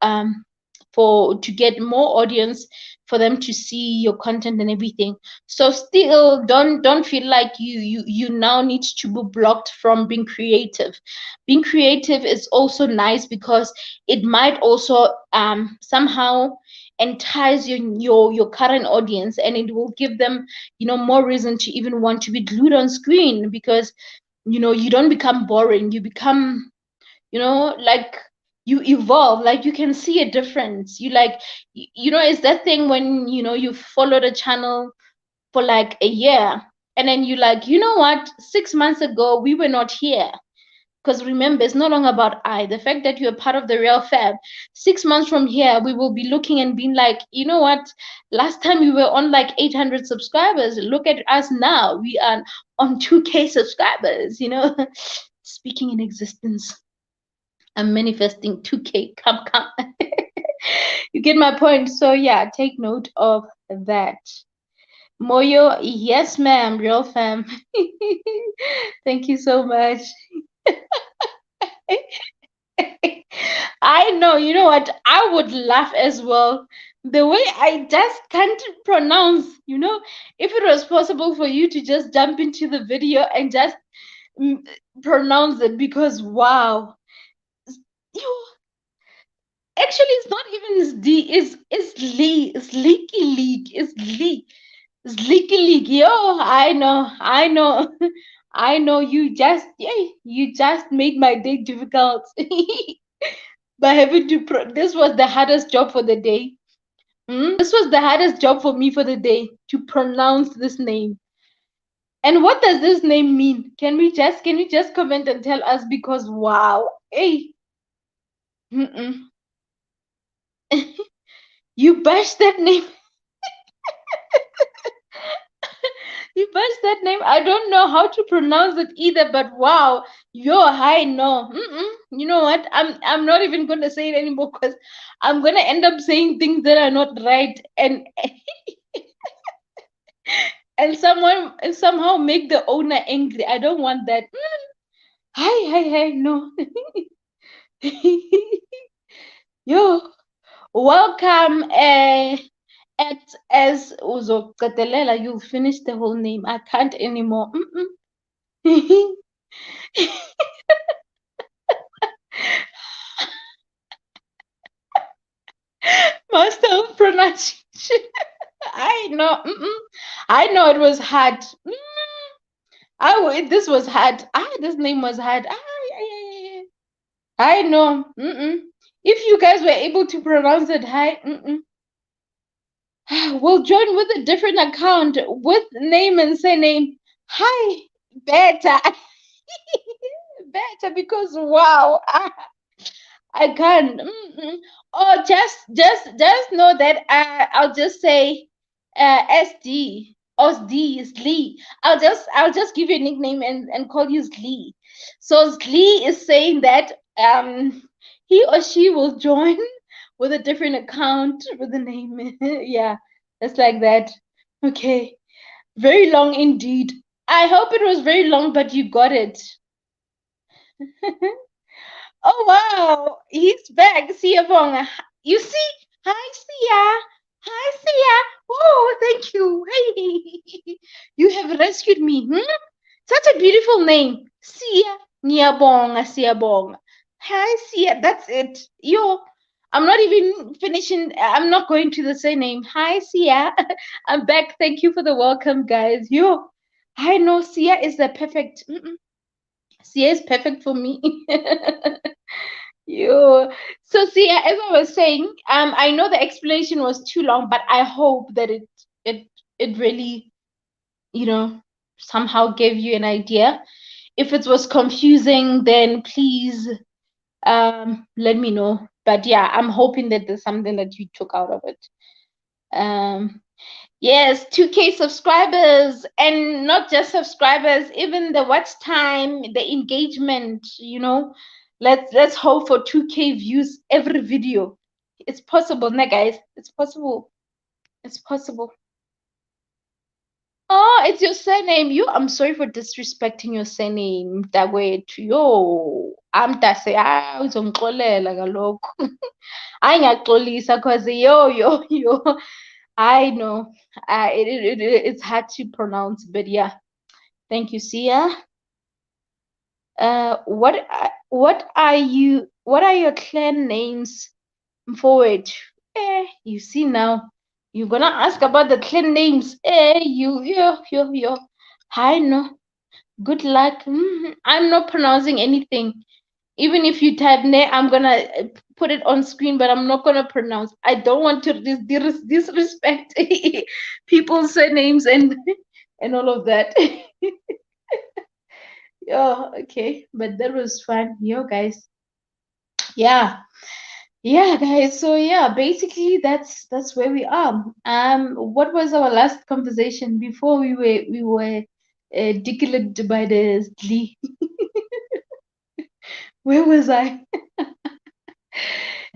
A: to get more audience, for them to see your content and everything. So still don't feel like you now need to be blocked from being creative. Being creative is also nice because it might also somehow entice your current audience, and it will give them more reason to even want to be glued on screen, because you don't become boring, you become like you evolve, like you can see a difference. You like it's that thing when you followed a channel for like a year, and then you like, what, 6 months ago we were not here. Because remember, it's no longer about the fact that you're part of the real fam. 6 months from here, we will be looking and being like, what, last time we were on like 800 subscribers, look at us now, we are on 2K subscribers. Speaking in existence, I'm manifesting 2K. Come, come. You get my point. So yeah, take note of that. Moyo, yes, ma'am, real fam. Thank you so much. I know, you know what? I would laugh as well. The way I just can't pronounce, if it was possible for you to just jump into the video and just mm, pronounce it, because wow. You actually, it's not even D, it's Lee, it's Leaky League, it's Lee. Leaky League. Yo, I know. I know you just made my day difficult by having to this was the hardest job for the day. This was the hardest job for me for the day, to pronounce this name. And what does this name mean? Can you just comment and tell us, because wow. Hey. You bashed that name. You bashed that name. I don't know how to pronounce it either, but wow. Yo, hi, no. You know what? I'm not even gonna say it anymore, because I'm gonna end up saying things that are not right, and and somehow make the owner angry. I don't want that. Hi, no. Yo, welcome. At as uzoqedelela, you finish the whole name. I can't anymore. Master of pronunciation. I know. I know it was hard. This was hard. This name was hard. Yeah. I know. If you guys were able to pronounce it, hi. We'll join with a different account with name and surname. Hi, better. Better, because wow. I can't. Oh, just know that I'll just say SD. SD is Lee. I'll just give you a nickname and call you Lee. So Lee is saying that he or she will join with a different account with the name. Yeah, it's like that. Okay. Very long indeed. I hope it was very long, but you got it. Oh wow, he's back, Sia Vonga. You see? Hi, Sia. Hi, Sia. Oh, thank you. Hey, you have rescued me. Such a beautiful name, Sia Niabonga, Sia Bonga. Hi, Sia. That's it. Yo, I'm not even finishing. I'm not going to the same name. Hi, Sia. I'm back. Thank you for the welcome, guys. Yo, I know Sia is the perfect. Sia is perfect for me. You. So see, as I was saying, I know the explanation was too long, but I hope that it really, somehow gave you an idea. If it was confusing, then please let me know. But yeah, I'm hoping that there's something that you took out of it. Yes, 2K subscribers, and not just subscribers, even the watch time, the engagement, Let's hope for 2K views every video. It's possible, ne guys? It's possible. It's possible. Oh, it's your surname. I'm sorry for disrespecting your surname. Dagwethu. Yo, amtase uzongixolela kaloku. Ayingaxolisa cause yo. I know. It's hard to pronounce, but yeah. Thank you, Sia. What are your clan names forward? You see now. You're gonna ask about the clan names. Yo. I know. Good luck. I'm not pronouncing anything. Even if you type ne, I'm gonna put it on screen, but I'm not gonna pronounce. I don't want to disrespect people's surnames and all of that. Oh, okay, but that was fun. Yo, guys. Yeah, guys. So yeah, basically that's where we are. What was our last conversation before we were declared by the Lee? Where was I?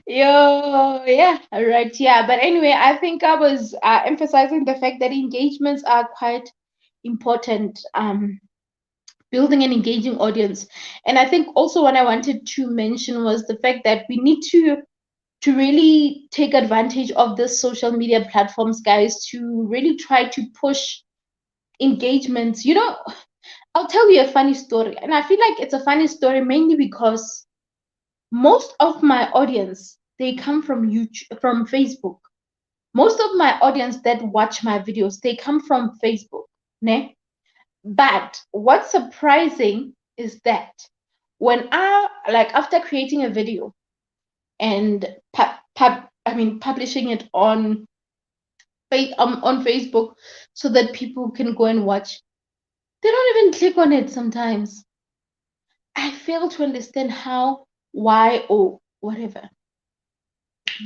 A: Yo, yeah, all right, yeah. But anyway, I think I was emphasizing the fact that engagements are quite important. Building an engaging audience, and I think also what I wanted to mention was the fact that we need to really take advantage of the social media platforms, guys, to really try to push engagements. I'll tell you a funny story, and I feel like it's a funny story mainly because most of my audience, they come from YouTube, from Facebook. Most of my audience that watch my videos, they come from Facebook, ne? But what's surprising is that when after creating a video and publishing it on Facebook so that people can go and watch, they don't even click on it sometimes. I fail to understand how, why, or whatever.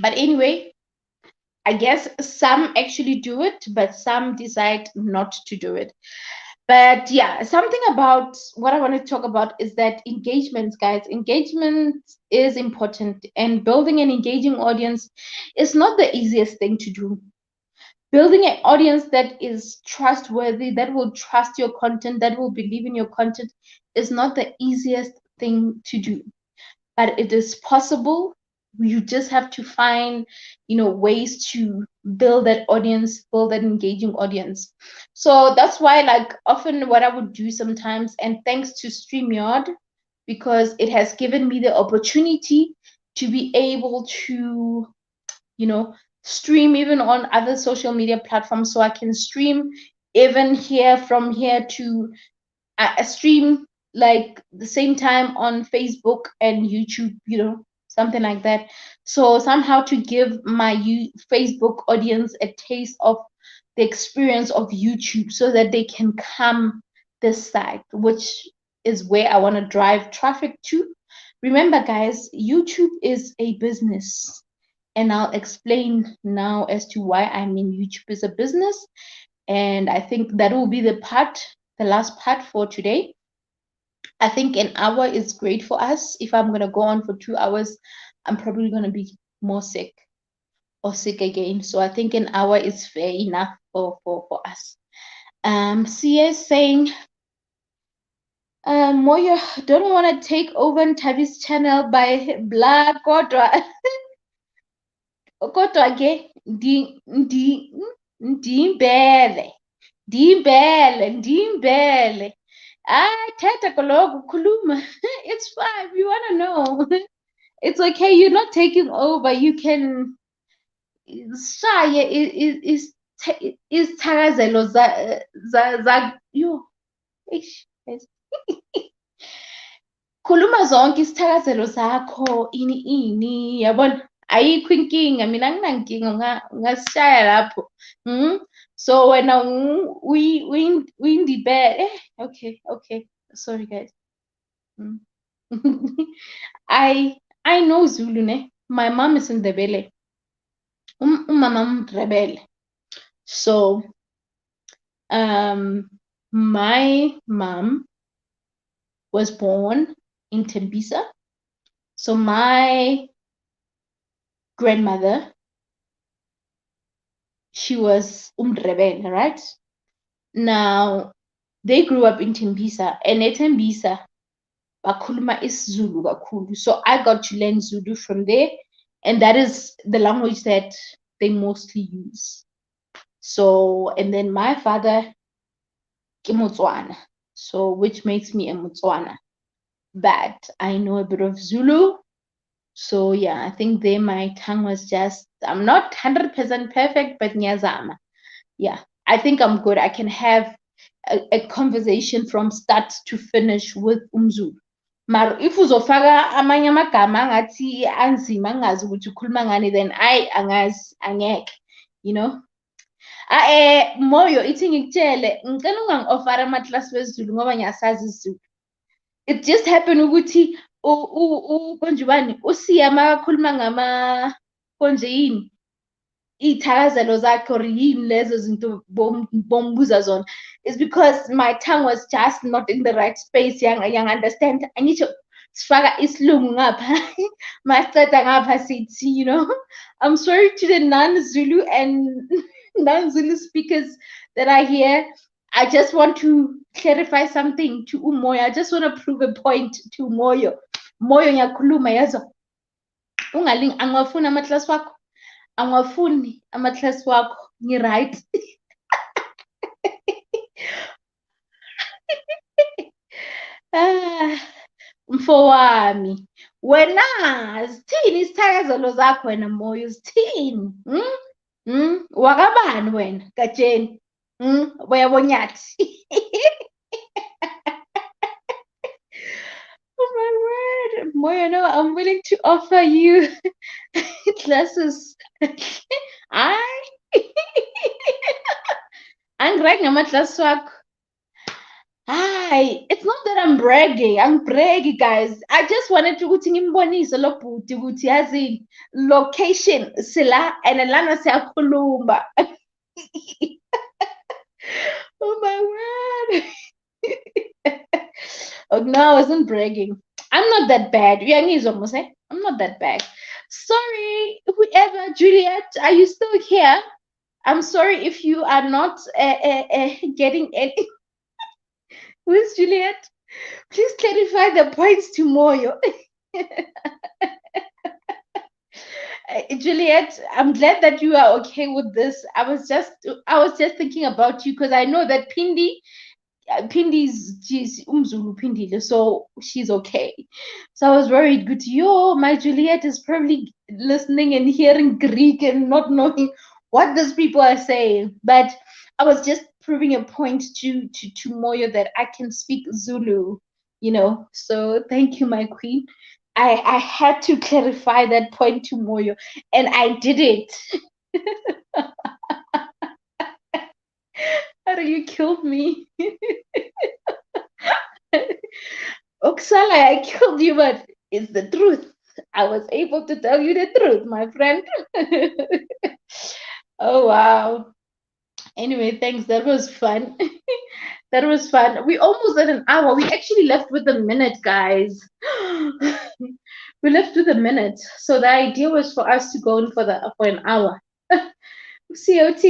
A: But anyway, I guess some actually do it, but some decide not to do it. But yeah, something about what I want to talk about is that engagements, guys. Engagement is important, and building an engaging audience is not the easiest thing to do. Building an audience that is trustworthy, that will trust your content, that will believe in your content, is not the easiest thing to do, but it is possible. You just have to find ways to build that audience, build that engaging audience. So that's why, like, often what I would do sometimes, and thanks to StreamYard, because it has given me the opportunity to be able to stream even on other social media platforms. So I can stream even here, from here to stream like the same time on Facebook and YouTube, something like that. So somehow to give my Facebook audience a taste of the experience of YouTube so that they can come this side, which is where I want to drive traffic to. Remember, guys, YouTube is a business. And I'll explain now as to why I mean YouTube is a business. And I think that will be the last part for today. I think an hour is great for us. If I'm going to go on for 2 hours, I'm probably going to be more sick or sick again. So I think an hour is fair enough for us. Sia is saying, Moyo, don't want to take over Tavi's channel by blah, kodwa. Kodwa ke, ndimbele. Thetha kaloku, khuluma. It's fine. We want to know. It's okay. You're not taking over. You can shaye isithakazelo za yo. Khuluma zonke isithakazelo zakho, ini yabona. Ayikho inkinga, mina anginankinga, ungasishaya lapho. So wena uyindibele. Okay. Sorry, guys. I know Zulu, ne? My mom is in the belly. Umama rebel. So my mom was born in Tembisa. So my grandmother, she was rebel, right? Now they grew up in Tembisa, and at Tembisa, bakhuluma isiZulu kakhulu. So I got to learn Zulu from there, and that is the language that they mostly use. So, and then my father, ke Motswana, so which makes me a Motswana. But I know a bit of Zulu. So yeah, I think there my tongue was just, I'm not 100% perfect, but nyazama. Yeah, I think I'm good. I can have a conversation from start to finish with umZulu. Mar if uzofaka amanye amagama angathi anzima angazi ukuthi ukhuluma ngani, then angazi angeke, you know. Moyo ithi ngikutshele ngicela ungangi-offer amaklasi wesiZulu ngoba ngiyasazi isiZulu. It just happened ukuthi konjubani uSiya makakhuluma ngama konje yini iy'thakazelo zakhe or yini lezo zinto bombuza zona, is because my tongue was just not in the right space. Yang understand, angisho sifaka isilungu ngapha masiceda ngapha sithi, you know. I'm sorry to the non-Zulu and non-Zulu speakers that are here. I just want to clarify something to Umoya. I just want to prove a point to Moyo. Moyo ngiyakhuluma yazo. Ungalingi angwafuni amaklasi wakho. Angwafuni amaklasi wakho. Ngi-right. Mfowami. Wena zithini isithakazelo zakho wena Moyo? Zithini? Wakabani wena Katsheni? Uyabonyathi? Oh my word, Moyo, no, I'm willing to offer you classes. Angibrag ngamaklasi wakho. Hi, it's not that I'm bragging. I'm bragging, guys. I just wanted to ukuthi ngimbonise lo bhuti ukuthi yazi location sila and lana siyakhuluma. Oh my word. Oh, no, I wasn't bragging. I'm not that bad. I'm not that bad. Sorry, whoever, Juliet, are you still here? I'm sorry if you are not getting any. Who's Juliet? Please clarify the points to Moyo. Juliet, I'm glad that you are okay with this. I was just thinking about you because I know that Pindi's she's umzulu Pindile, so she's okay. So I was worried. Good, my Juliet is probably listening and hearing Greek and not knowing what these people are saying. But I was just proving a point to Moyo that I can speak Zulu, you know. So thank you, my queen. I had to clarify that point to Moyo, and I did it. How you killed me? Oksala, I killed you, but it's the truth. I was able to tell you the truth, my friend. Oh, wow. Anyway, thanks. That was fun. That was fun. We almost at an hour. We actually left with a minute, guys. We left with a minute. So the idea was for us to go in for an hour. COT.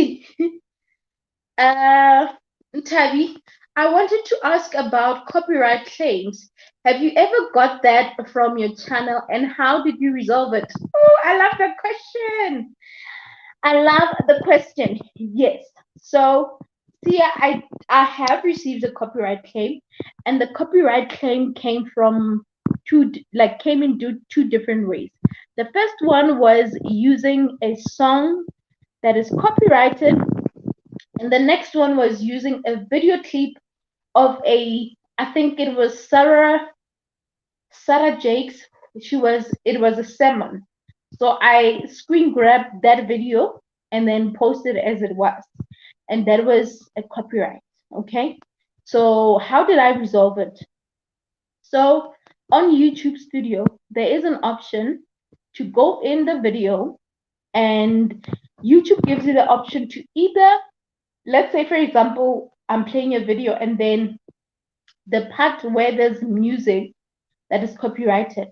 A: Tavi, I wanted to ask about copyright claims. Have you ever got that from your channel, and how did you resolve it? Oh, I love that question. I love the question. Yes. So, yeah, I have received a copyright claim, and the copyright claim came from two different ways. The first one was using a song that is copyrighted, and the next one was using a video clip of I think it was Sarah Jakes. It was a sermon. So I screen grabbed that video and then posted as it was. And that was a copyright. Okay. So how did I resolve it? So on YouTube Studio, there is an option to go in the video, and YouTube gives you the option to either, let's say, for example, I'm playing a video and then the part where there's music that is copyrighted,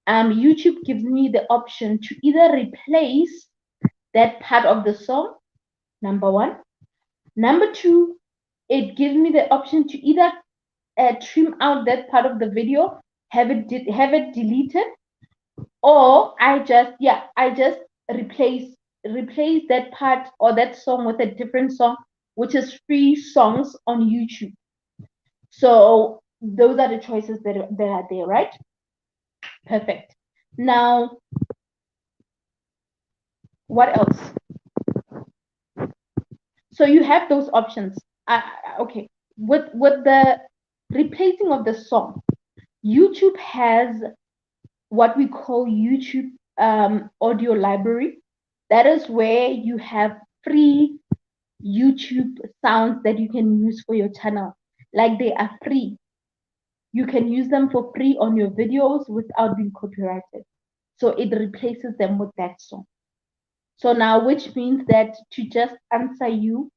A: YouTube gives me the option to either replace that part of the song, number one. Number two, it gives me the option to either trim out that part of the video, have it deleted, or I just replace that part or that song with a different song, which is free songs on YouTube. So those are the choices that are there, right? Perfect. Now, what else? So you have those options. Okay, with the replacing of the song, YouTube has what we call YouTube audio library. That is where you have free YouTube sounds that you can use for your channel. Like, they are free. You can use them for free on your videos without being copyrighted. So it replaces them with that song. So now, which means that, to just answer you,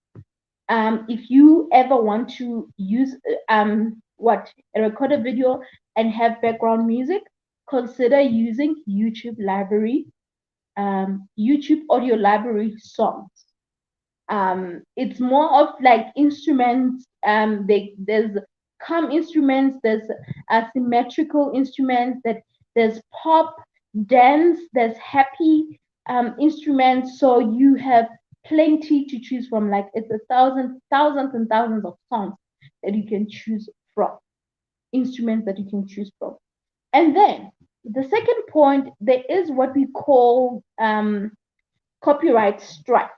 A: if you ever want to use record a video and have background music, consider using YouTube library, YouTube audio library songs. It's more of like instruments. There's calm instruments, there's asymmetrical instruments, there's pop, dance, there's happy instruments. So you have plenty to choose from. Like, it's thousands and thousands of songs that you can choose from, instruments that you can choose from. And then the second point, there is what we call copyright strike.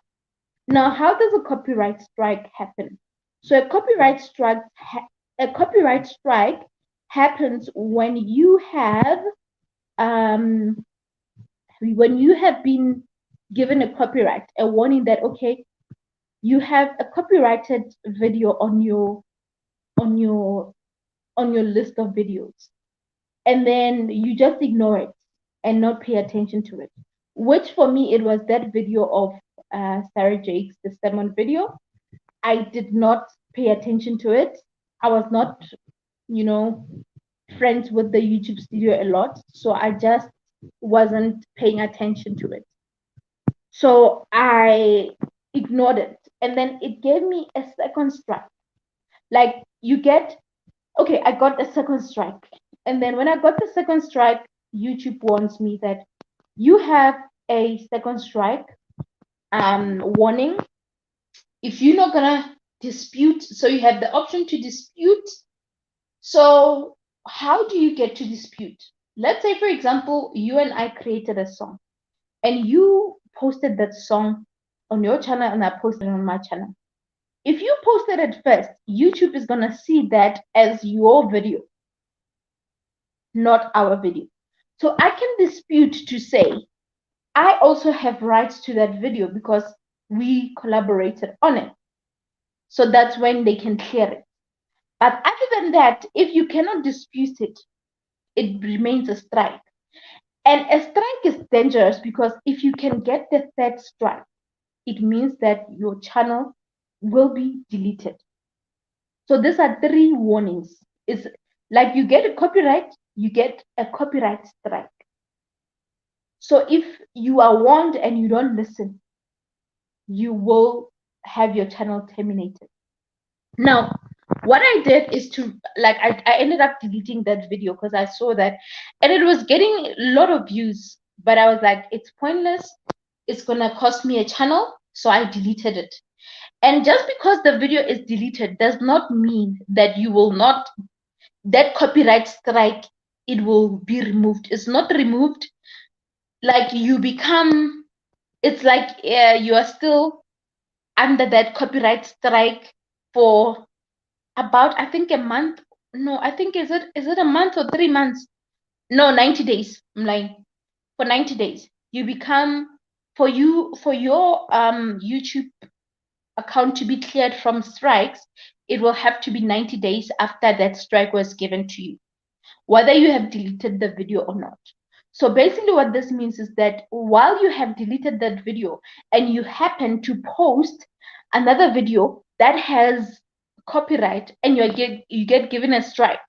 A: Now, how does a copyright strike happen? So a copyright strike happens when you have been given a copyright, a warning that, okay, you have a copyrighted video on your list of videos, and then you just ignore it and not pay attention to it. Which, for me, it was that video of Sarah Jakes, the sermon video. I did not pay attention to it. I was not, friends with the YouTube studio a lot, so I just wasn't paying attention to it. So I ignored it, and then it gave me a second strike. Like, I got a second strike, and then when I got the second strike, YouTube warns me that you have a second strike warning. If you're not gonna dispute, so you have the option to dispute. So how do you get to dispute? Let's say, for example, you and I created a song, and you posted that song on your channel and I posted it on my channel. If you posted it first, YouTube is gonna see that as your video, not our video. So I can dispute to say, I also have rights to that video because we collaborated on it. So that's when they can clear it. But other than that, if you cannot dispute it, it remains a strike. And a strike is dangerous because if you can get the third strike, it means that your channel will be deleted. So these are 3 warnings. It's like you get a copyright, you get a copyright strike. So if you are warned and you don't listen, you will have your channel terminated. Now, what I did is I ended up deleting that video because I saw that, and it was getting a lot of views, but I was like, it's pointless. It's gonna cost me a channel, so I deleted it. And just because the video is deleted does not mean that that copyright strike, it will be removed. It's not removed. Like, it's like you are still under that copyright strike for about, I think, a month. No, I think, is it a month or 3 months? No, 90 days. I'm lying. For 90 days. You become, for your YouTube account to be cleared from strikes, it will have to be 90 days after that strike was given to you, whether you have deleted the video or not. So basically what this means is that while you have deleted that video and you happen to post another video that has copyright and you get given a strike,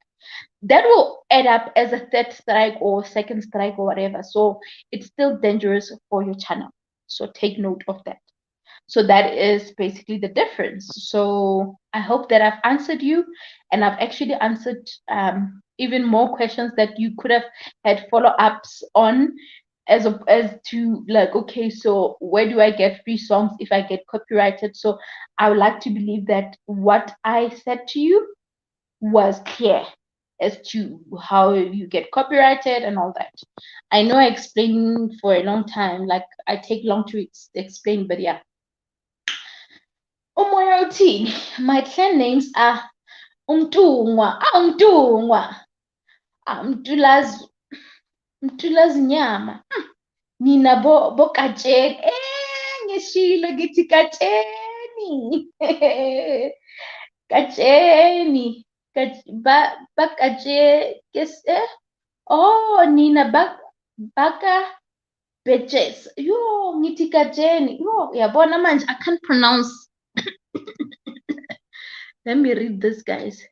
A: that will add up as a third strike or second strike or whatever. So it's still dangerous for your channel. So take note of that. So that is basically the difference. So I hope that I've answered you, and I've actually answered even more questions that you could have had follow-ups on, as to like, okay, so where do I get free songs if I get copyrighted? So I would like to believe that what I said to you was clear as to how you get copyrighted and all that. I know I explained for a long time, like I take long to explain, but yeah. Umoya uthini? My clan names are Umtungwa, Mtulazi, Mtulazi Nyama. Nina Katsheni. Ngishilo ngithi Katsheni. Katsheni. Oh, Nina baka Betches. Yo, ngithi Katsheni. Yo, yabona manje I can't pronounce. Let me read this, guys.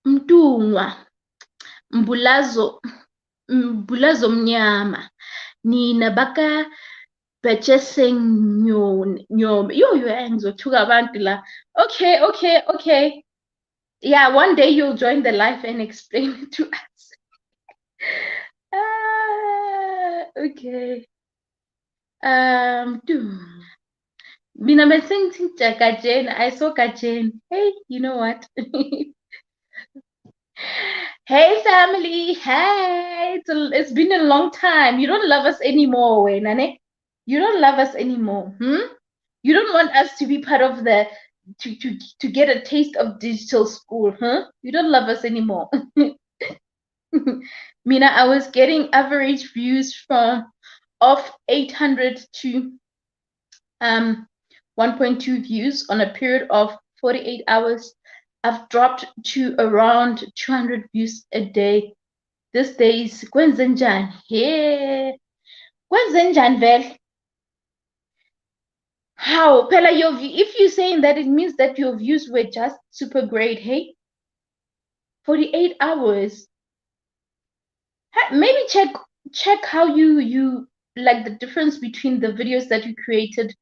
A: Mtungwa, mbulazo mnyama, nina baka nyome. Yo, ngizothuka abantu la. Okay. Yeah, one day you'll join the live and explain it to us. Okay. Mina besengithi Katsheni. I saw Katsheni. Hey, you know what? Hey family, hey, it's been a long time. You don't love us anymore, Nane. You don't love us anymore. You don't want us to be part of the to get a taste of digital school, huh? You don't love us anymore. Mina, I was getting average views of 800 to 1.2 views on a period of 48 hours. I've dropped to around 200 views a day. These days, kwenzenjani? Hey, kwenzenjani vele? How? Pela, if you're saying that, it means that your views were just super great, hey? 48 hours. Maybe check how you like the difference between the videos that you created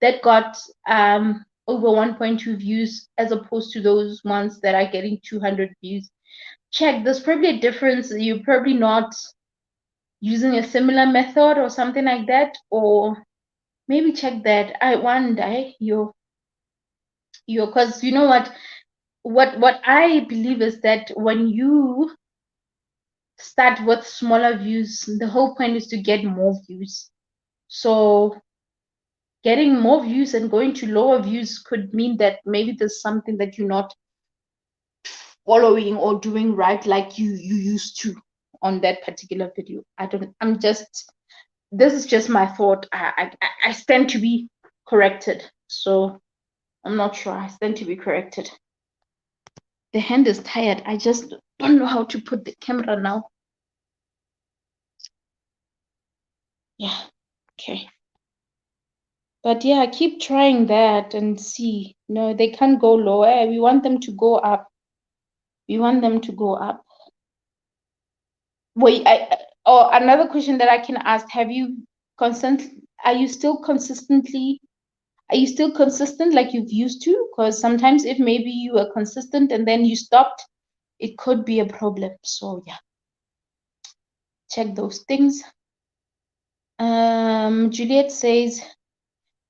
A: that got over 1.2 views as opposed to those ones that are getting 200 views. Check, there's probably a difference. You're probably not using a similar method or something like that, or maybe check that. I wonder you because you know what I believe is that when you start with smaller views, the whole point is to get more views. So getting more views and going to lower views could mean that maybe there's something that you're not following or doing right like you used to on that particular video. This is just my thought. I stand to be corrected. So I'm not sure. I stand to be corrected. The hand is tired. I just don't know how to put the camera now. Yeah, okay. But yeah, keep trying that and see. No, they can't go lower. We want them to go up. Wait, another question that I can ask, are you still consistent like you've used to? Because sometimes if maybe you were consistent and then you stopped, it could be a problem. So yeah, check those things. Juliet says,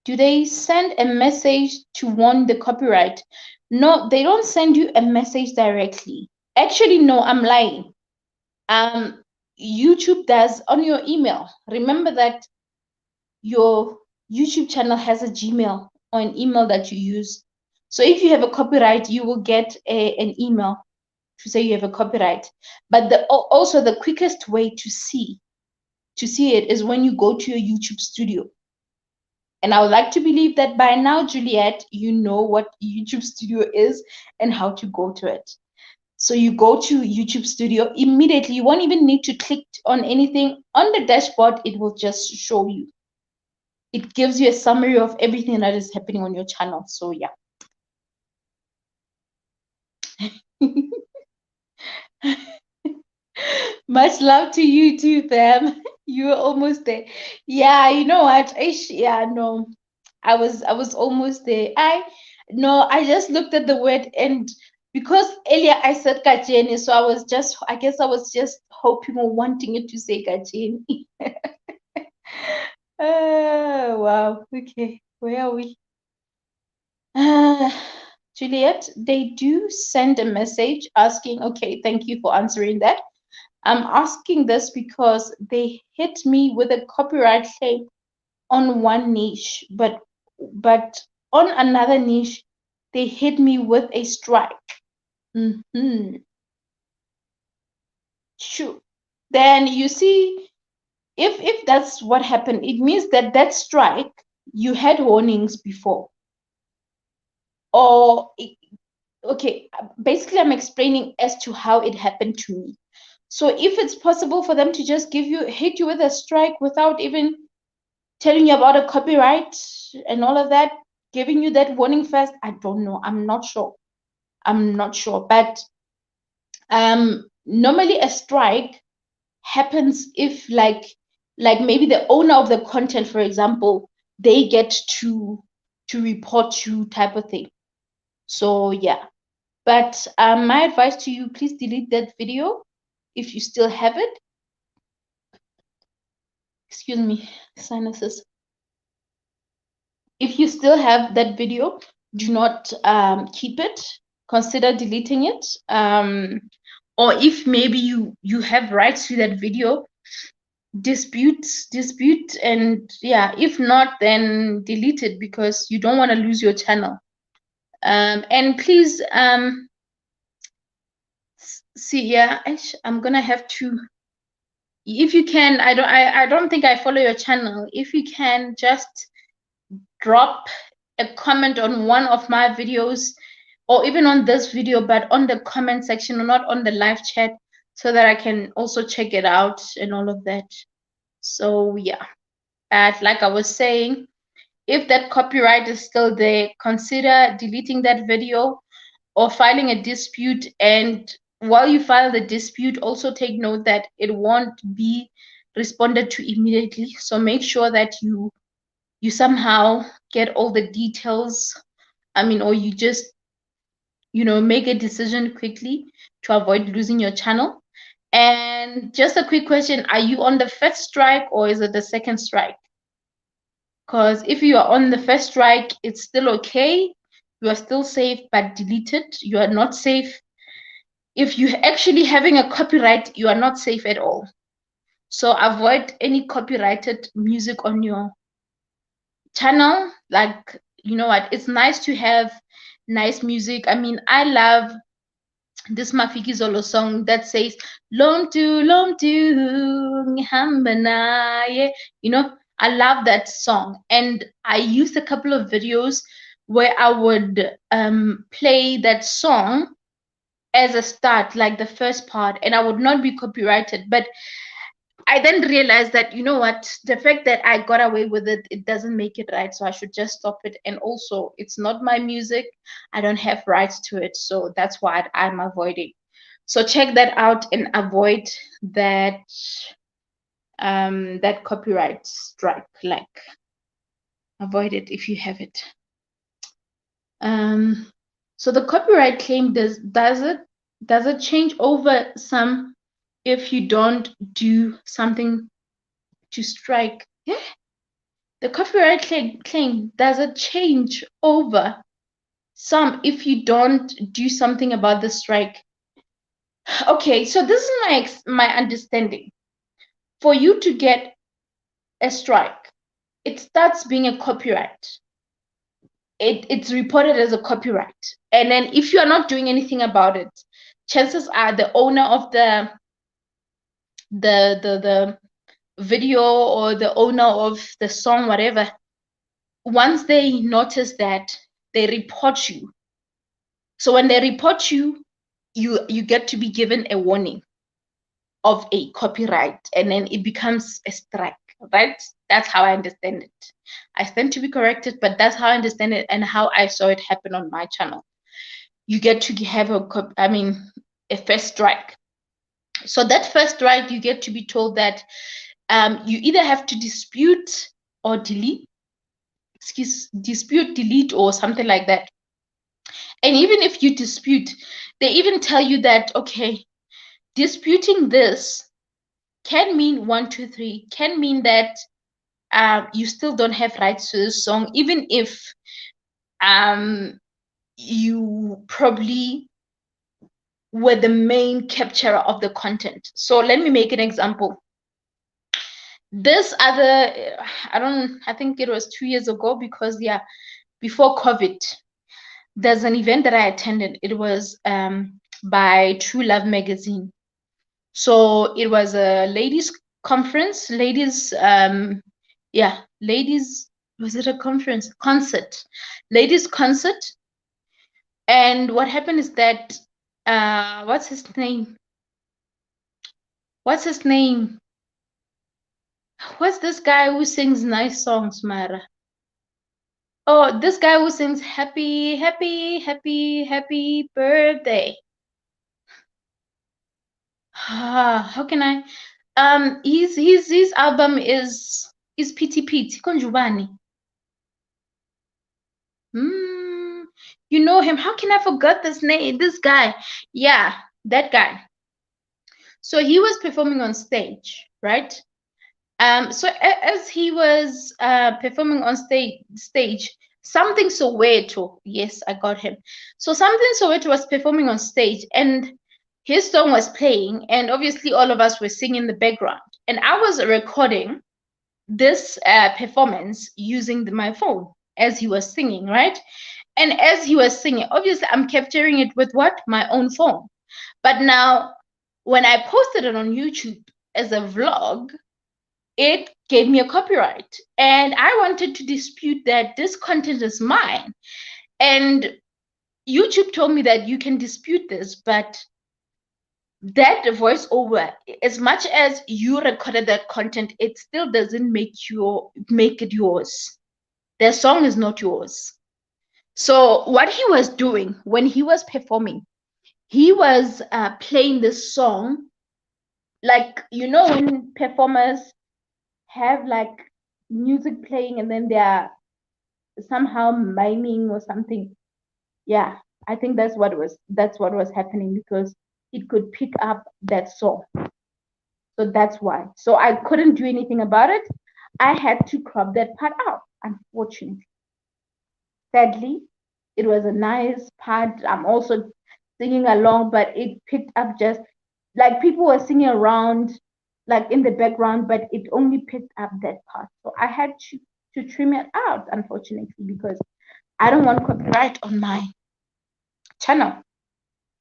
A: do they send a message to warn the copyright? No, they don't send you a message directly. Actually, no, I'm lying. YouTube does on your email. Remember that your YouTube channel has a Gmail or an email that you use. So if you have a copyright, you will get an email to say you have a copyright. But also the quickest way to see it is when you go to your YouTube studio. And I would like to believe that by now, Juliet, you know what YouTube studio is and how to go to it. So you go to YouTube Studio immediately. You won't even need to click on anything on the dashboard. It will just show you. It gives you a summary of everything that is happening on your channel. So yeah. Much love to you too, fam. You were almost there. Yeah, you know what? Yeah, no. I was almost there. I just looked at the word, and because earlier I said Kajeni, so I guess I was just hoping or wanting it to say Kajeni. Oh wow. Okay. Where are we? Uh, Juliet, they do send a message asking, okay, thank you for answering that. I'm asking this because they hit me with a copyright claim on one niche, but on another niche, they hit me with a strike. Sure. Then you see, if that's what happened, it means that that strike, you had warnings before. Or, okay, basically I'm explaining as to how it happened to me. So if it's possible for them to just hit you with a strike without even telling you about a copyright and all of that, giving you that warning first, I don't know. I'm not sure. But normally a strike happens if like maybe the owner of the content, for example, they get to report you type of thing. So yeah. But my advice to you, please delete that video if you still have it. Excuse me, sinuses. If you still have that video, do not keep it. Consider deleting it. Or if maybe you have rights to that video, dispute, and yeah, if not, then delete it because you don't want to lose your channel. And please see, yeah, I'm gonna have to, if you can, I don't think I follow your channel. If you can just drop a comment on one of my videos, or even on this video, but on the comment section or not on the live chat, so that I can also check it out and all of that. So yeah, like I was saying, if that copyright is still there, consider deleting that video or filing a dispute. And while you file the dispute, also take note that it won't be responded to immediately. So make sure that you somehow get all the details. Or you just, make a decision quickly to avoid losing your channel. And just a quick question, are you on the first strike or is it the second strike? Because if you are on the first strike, it's still okay. You are still safe, but delete it. You are not safe. If you're actually having a copyright, you are not safe at all. So avoid any copyrighted music on your channel. Like, you know what, it's nice to have nice music. I love this Mafiki Zolo song that says lom tu ngihamba naye. I love that song, and I used a couple of videos where I would play that song as a start, like the first part, and I would not be copyrighted. But I then realized that, you know what, the fact that I got away with it, it doesn't make it right. So I should just stop it. And also, it's not my music. I don't have rights to it. So that's why I'm avoiding. So check that out and avoid that that copyright strike. Like, avoid it if you have it. So the copyright claim does it change over some if you don't do something to strike? Yeah. The copyright claim does it change over some if you don't do something about the strike? Okay, so this is my understanding. For you to get a strike, it starts being a copyright. It's reported as a copyright, and then if you are not doing anything about it, chances are the owner of the video or the owner of the song, whatever, once they notice that, they report you. So when they report you, you get to be given a warning of a copyright, and then it becomes a strike, right? That's how I understand it. I stand to be corrected, but that's how I understand it and how I saw it happen on my channel. You get to have a first strike. So that first strike, you get to be told that you either have to dispute or delete, delete, or something like that. And even if you dispute, they even tell you that, okay, disputing this can mean 1, 2, 3, can mean that you still don't have rights to this song, even if you probably were the main capturer of the content. So let me make an example. This other, I think it was 2 years ago, because yeah, before COVID, there's an event that I attended. It was by True Love magazine. So it was a ladies conference, ladies, was it a conference? Concert, ladies concert. And what happened is that, what's his name? What's this guy who sings nice songs, Mara? Oh, this guy who sings happy, happy, happy, happy birthday. How can I? His album is Pity Pity Konjubani. You know him. How can I forget this name? This guy. Yeah, that guy. So he was performing on stage, right? So as he was performing on stage, Something Soweto, yes, I got him. So Something Soweto was performing on stage, and his song was playing, and obviously all of us were singing in the background. And I was recording this performance using my phone as he was singing, right? And as he was singing, obviously I'm capturing it with what? My own phone. But now, when I posted it on YouTube as a vlog, it gave me a copyright. And I wanted to dispute that this content is mine. And YouTube told me that you can dispute this, but that voiceover, as much as you recorded that content, it still doesn't make it yours. The song is not yours. So what he was doing when he was performing, he was playing this song, like, when performers have like music playing and then they're somehow miming or something. Yeah, I think that's what was happening, because it could pick up that song. So that's why. So I couldn't do anything about it. I had to crop that part out, unfortunately. Sadly, it was a nice part. I'm also singing along, but it picked up just like people were singing around, like in the background, but it only picked up that part. So I had to trim it out, unfortunately, because I don't want copyright on my channel.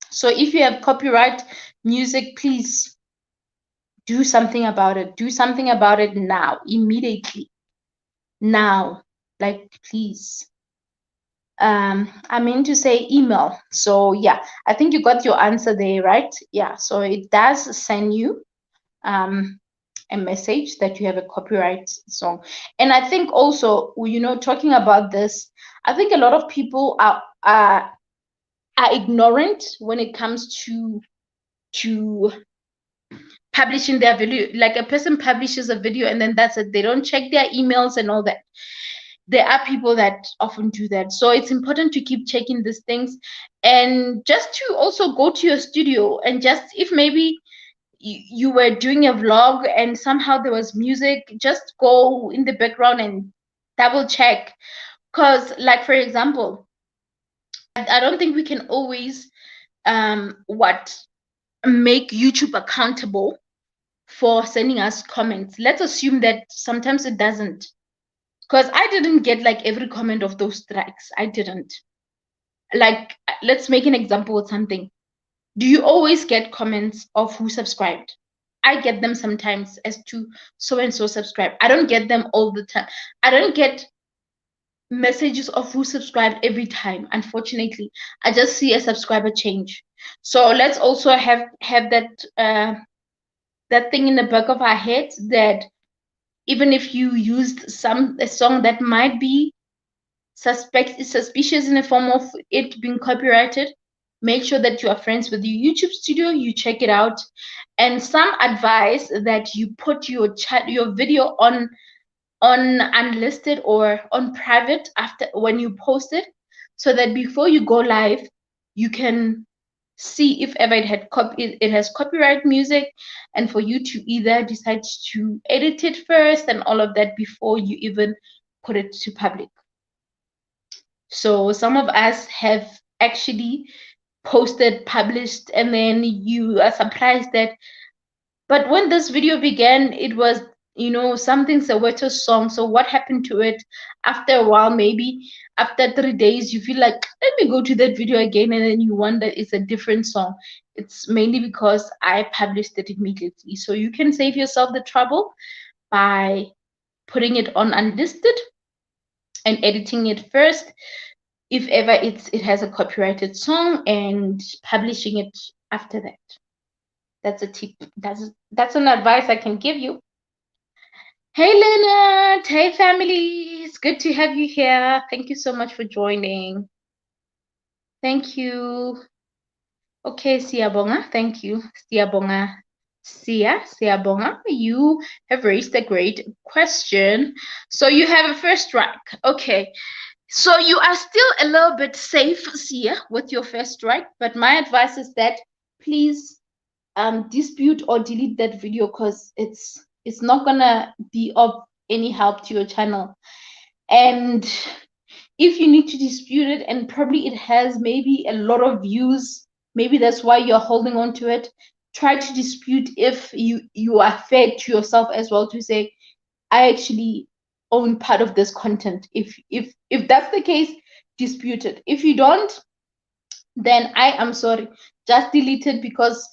A: So if you have copyright music, please do something about it. Do something about it now, immediately. Now, like, please. I mean to say email. So yeah, I think you got your answer there, right? Yeah, so it does send you a message that you have a copyright song. And I think also, talking about this, I think a lot of people are ignorant when it comes to publishing their video. Like, a person publishes a video and then that's it. They don't check their emails and all that. There are people that often do that. So it's important to keep checking these things, and just to also go to your studio, and just, if maybe you were doing a vlog and somehow there was music, just go in the background and double check. Because, like, for example, I don't think we can always make YouTube accountable for sending us comments. Let's assume that sometimes it doesn't, because I didn't get like every comment of those strikes. I didn't. Like, let's make an example with something. Do you always get comments of who subscribed? I get them sometimes as to so and so subscribe. I don't get them all the time. I don't get messages of who subscribed every time, unfortunately. I just see a subscriber change. So let's also have that thing in the back of our heads, that even if you used a song that might be suspicious in the form of it being copyrighted, make sure that you are friends with your YouTube studio, you check it out. And some advice, that you put your video on unlisted or on private after when you post it, so that before you go live, you can see if ever it has copyright music, and for you to either decide to edit it first and all of that before you even put it to public. So some of us have actually posted, published, and then you are surprised that, but when this video began, it was, something Soweto's song. So what happened to it? After a while, maybe after 3 days, you feel like, let me go to that video again, and then you wonder it's a different song. It's mainly because I published it immediately. So you can save yourself the trouble by putting it on unlisted and editing it first, if ever it has a copyrighted song, and publishing it after that. That's a tip. That's an advice I can give you. Hey Leonard, hey family, it's good to have you here. Thank you so much for joining. Thank you. Okay, Siyabonga, thank you. Siyabonga. Siyabonga, you have raised a great question. So you have a first strike. Okay, so you are still a little bit safe, Sia, with your first strike, but my advice is that please dispute or delete that video, because it's not gonna be of any help to your channel. And if you need to dispute it, and probably it has maybe a lot of views, maybe that's why you're holding on to it, try to dispute if you are fair to yourself as well, to say, I actually own part of this content. If that's the case, dispute it. If you don't, then I am sorry, just delete it, because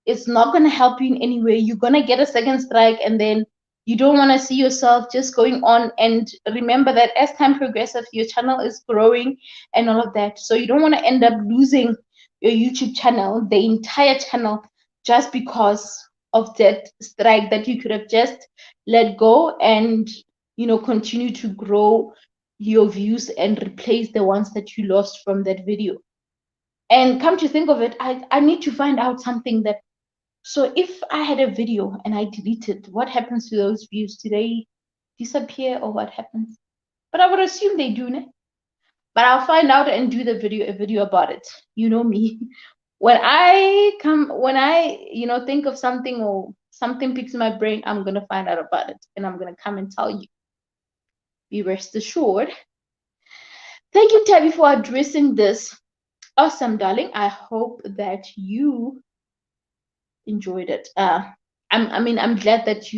A: it's not going to help you in any way. You're going to get a second strike, and then you don't want to see yourself just going on. And remember that as time progresses, your channel is growing and all of that. So you don't want to end up losing your YouTube channel, the entire channel, just because of that strike that you could have just let go and continue to grow your views and replace the ones that you lost from that video. And come to think of it, I need to find out something that, so if I had a video and I delete it, what happens to those views? Do they disappear, or what happens? But I would assume they do, ne? But I'll find out and do a video about it. You know me. When I think of something, or something picks my brain, I'm gonna find out about it, and I'm gonna come and tell you. Be rest assured. Thank you, Tabby, for addressing this. Awesome, darling. I hope that you enjoyed it. I'm glad that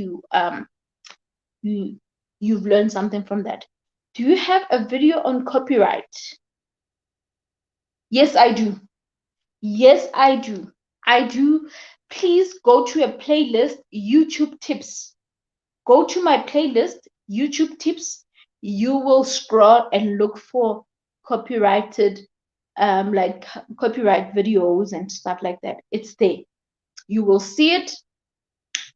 A: you've learned something from that. Do you have a video on copyright? Yes, I do. Yes, I do. I do. Please go to a playlist, YouTube tips. Go to my playlist, YouTube tips. You will scroll and look for copyrighted, like copyright videos and stuff like that. It's there. You will see it.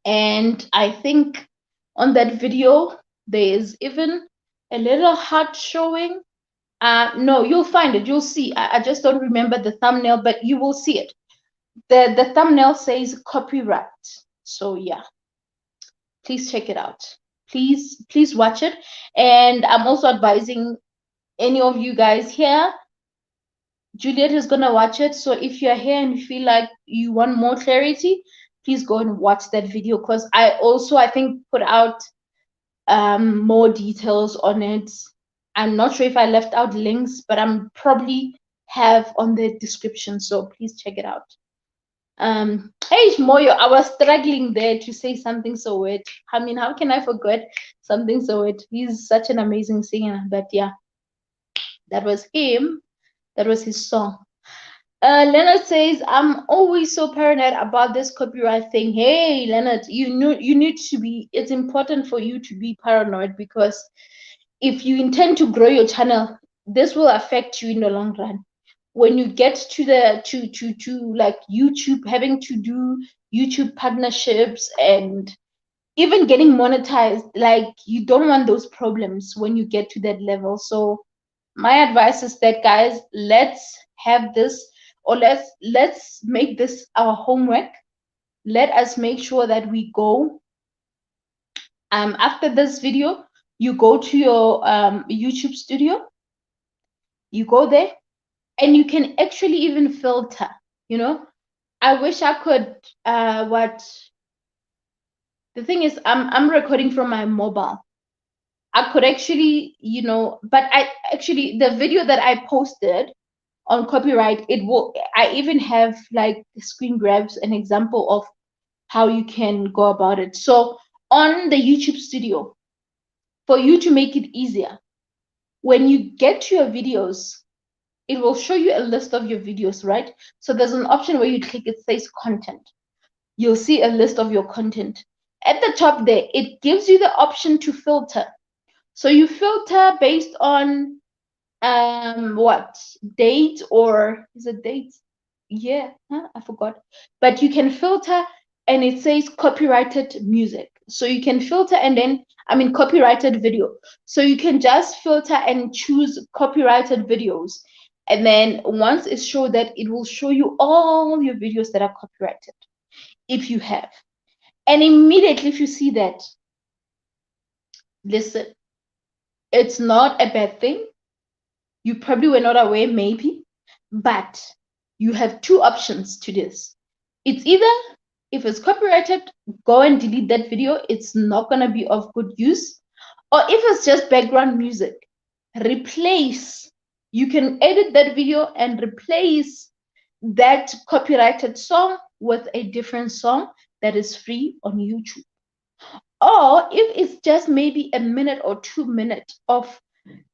A: And I think on that video, there is even a little heart showing. No, you'll find it. You'll see. I just don't remember the thumbnail, but you will see it. The thumbnail says copyright. So yeah, please check it out. Please watch it. And I'm also advising any of you guys here, Juliet is gonna watch it. So if you're here and you feel like you want more clarity, please go and watch that video, because I think put out more details on it. I'm not sure if I left out links, but I'm probably have on the description, so please check it out. Hey Moyo, I was struggling there to say something so weird. I mean, how can I forget something so weird? He's such an amazing singer. But yeah, that was him. That was his song. Leonard says, I'm always so paranoid about this copyright thing. Hey, Leonard, you need to be, it's important for you to be paranoid, because if you intend to grow your channel, this will affect you in the long run. when you get to the to like YouTube, having to do YouTube partnerships and even getting monetized, like you don't want those problems when you get to that level. So my advice is that, guys, let's have this, or let's make this our homework. Let us make sure that we go after this video, you go to your YouTube studio, you go there, and you can actually even filter, you know. I wish I could what the thing is, I'm recording from my mobile. I could actually, you know, but I actually, the video that I posted on copyright, it will, I even have like screen grabs, an example of how you can go about it. So on the YouTube studio, for you to make it easier, when you get to your videos, it will show you a list of your videos, right? So there's an option where you click, it says content. You'll see a list of your content. At the top there, it gives you the option to filter. So you filter based on what date, or is it date? Yeah, huh? I forgot. But you can filter, and it says copyrighted music. So you can filter, and then I mean copyrighted video. So you can just filter and choose copyrighted videos. And then once it's shown that, it will show you all your videos that are copyrighted if you have. And immediately if you see that, listen, it's not a bad thing. You probably were not aware, maybe, but you have two options to this. It's either, if it's copyrighted, go and delete that video. It's not going to be of good use. Or if it's just background music, replace. You can edit that video and replace that copyrighted song with a different song that is free on YouTube. Or if it's just maybe a minute or 2 minutes of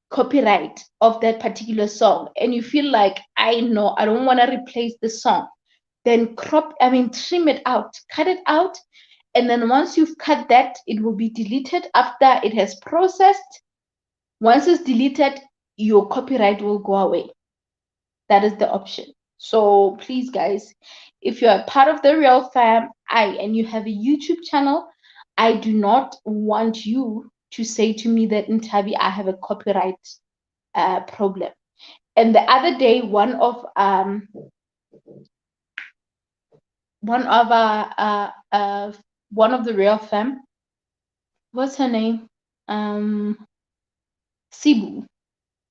A: copyright of that particular song, and you feel like, I know I don't want to replace the song, then trim it out, cut it out. And then once you've cut that, it will be deleted after it has processed. Once it's deleted, your copyright will go away. That is the option. So please, guys, if you're a part of the Real Fam, and you have a YouTube channel, I do not want you to say to me that, Ntabi, I have a copyright problem. And the other day, one of our one of the Real Fam, what's her name? Sibu.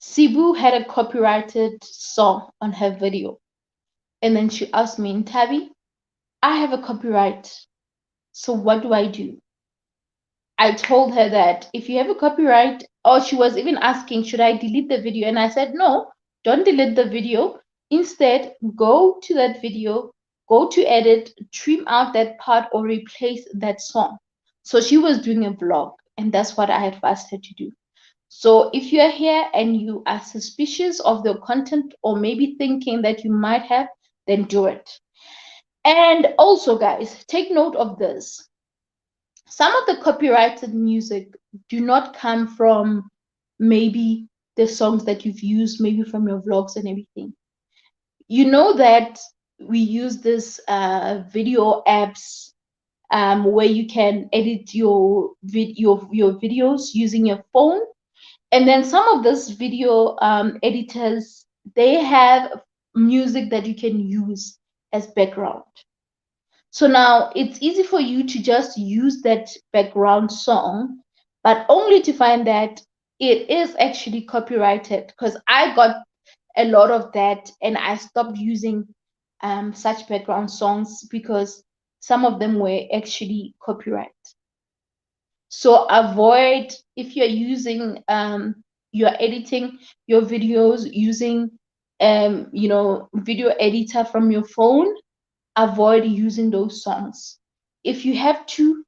A: Sibu had a copyrighted song on her video. And then she asked me, Ntabi, I have a copyright. So what do I do? I told her that if you have a copyright, or she was even asking, should I delete the video? And I said, no, don't delete the video. Instead, go to that video, go to edit, trim out that part, or replace that song. So she was doing a vlog, and that's what I had asked her to do. So if you're here and you are suspicious of the content, or maybe thinking that you might have, then do it. And also, guys, take note of this. Some of the copyrighted music do not come from maybe the songs that you've used, maybe from your vlogs and everything. You know that we use this video apps where you can edit your videos using your phone. And then some of those video editors, they have music that you can use as background. So now it's easy for you to just use that background song, but only to find that it is actually copyrighted, because I got a lot of that and I stopped using such background songs because some of them were actually copyright. So avoid, if you're using, you're editing your videos using, video editor from your phone, avoid using those songs. If you have to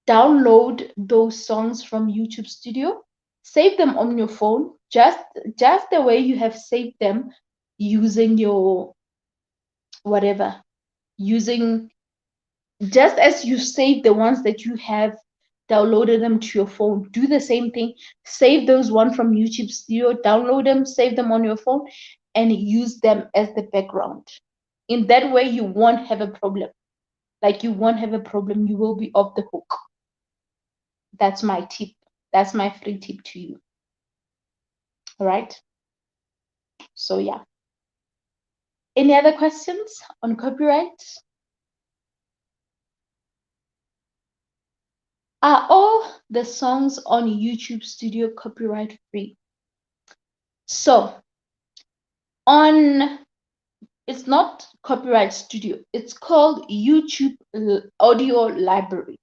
A: download those songs from YouTube Studio, save them on your phone, just the way you have saved them using your whatever, using just as you save the ones that you have downloaded them to your phone. Do the same thing. Save those ones from YouTube Studio, download them, save them on your phone, and use them as the background. In that way, you won't have a problem. Like, you won't have a problem. You will be off the hook. That's my tip. That's my free tip to you. All right. So yeah. Any other questions on copyright? Are all the songs on YouTube Studio copyright free? So it's not Copyright Studio, it's called YouTube Audio Library.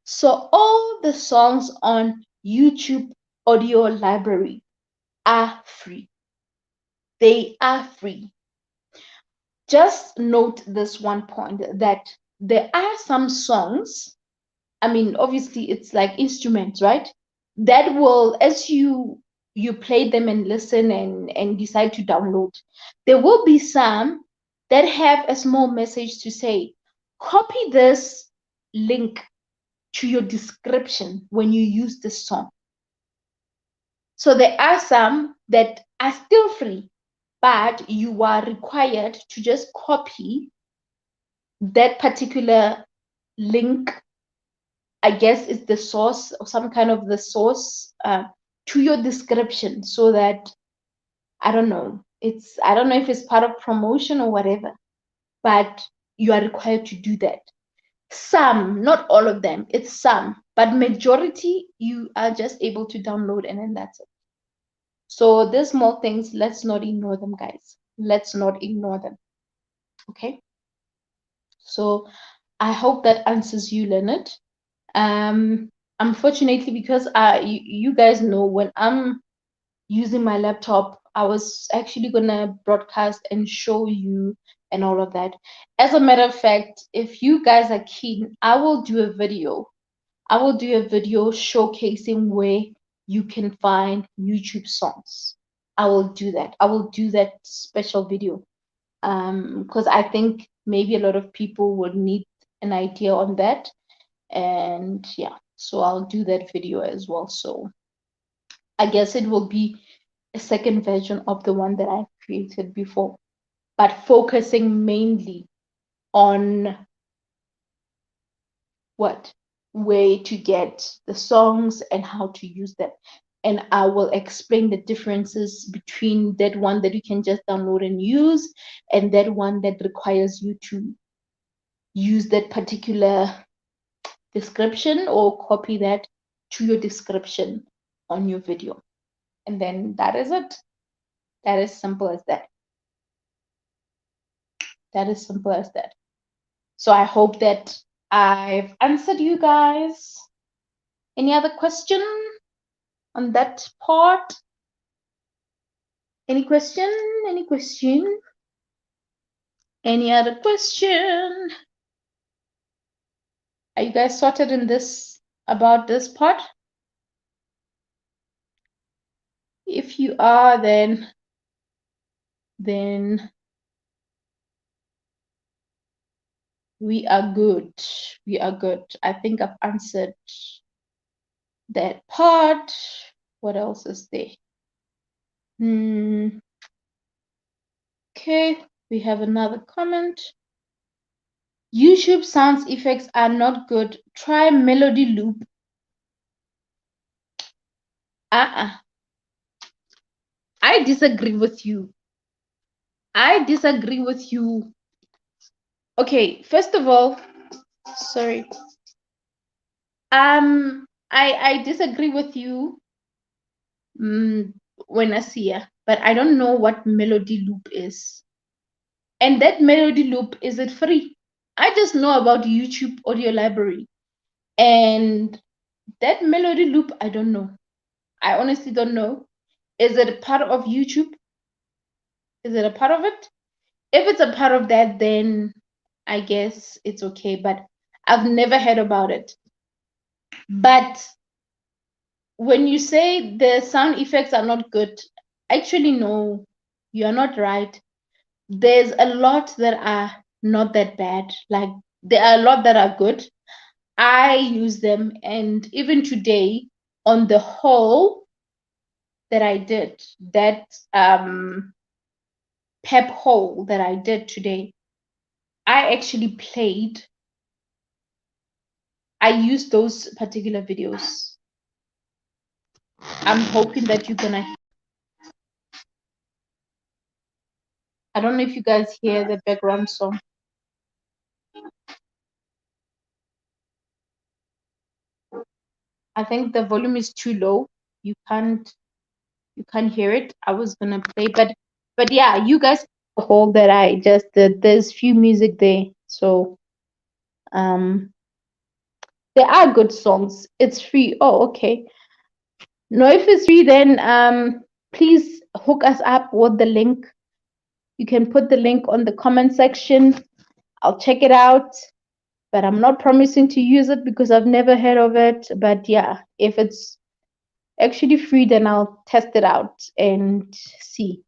A: So all the songs on YouTube Audio Library are free. They are free. Just note this one point, that there are some songs, I mean, obviously it's like instruments, right? That will, as you play them and listen and decide to download, there will be some that have a small message to say, copy this link to your description when you use this song. So there are some that are still free, but you are required to just copy that particular link. I guess it's the source or some kind of the source to your description, so that I don't know if it's part of promotion or whatever, but you are required to do that. Some, not all of them, it's some, but majority you are just able to download, and then that's it. So these small things, let's not ignore them, guys. Let's not ignore them. Okay. So I hope that answers you, Leonard. Unfortunately, because you guys know, when I'm using my laptop, I was actually gonna broadcast and show you and all of that. As a matter of fact, if you guys are keen, I will do a video. I will do a video showcasing where you can find YouTube songs. I will do that. I will do that special video. Because I think maybe a lot of people would need an idea on that. And yeah, so I'll do that video as well. So I guess it will be a second version of the one that I created before, but focusing mainly on what way to get the songs and how to use them. And I will explain the differences between that one that you can just download and use, and that one that requires you to use that particular description or copy that to your description on your video. And then that is it. That is simple as that. That is simple as that. So I hope that I've answered you guys. Any other question on that part? Any question? Any question? Any other question? Are you guys sorted in this about this part? If you are, then we are good. We are good. I think I've answered that part. What else is there? Okay, we have another comment. YouTube sound effects are not good. Try melody loop. I disagree with you. I disagree with you. Okay, first of all, sorry. I disagree with you, when I see it, but I don't know what melody loop is. And that melody loop, is it free? I just know about YouTube Audio Library. And that melody loop, I don't know. I honestly don't know. Is it a part of YouTube? Is it a part of it? If it's a part of that, then I guess it's okay, but I've never heard about it. But when you say the sound effects are not good, actually, no, you're not right. There's a lot that are not that bad. Like, there are a lot that are good. I use them, and even today, on the whole that I did, that pep haul that I did today, I actually played, I used those particular videos. I'm hoping that you're gonna, I don't know if you guys hear the background song. I think the volume is too low. You can't hear it. I was gonna play, but yeah, you guys hold that I just did. There's few music there, so there are good songs. It's free. Oh, okay. No, if it's free, then please hook us up with the link. You can put the link on the comment section. I'll check it out, but I'm not promising to use it because I've never heard of it. But yeah, if it's actually free, then I'll test it out and see.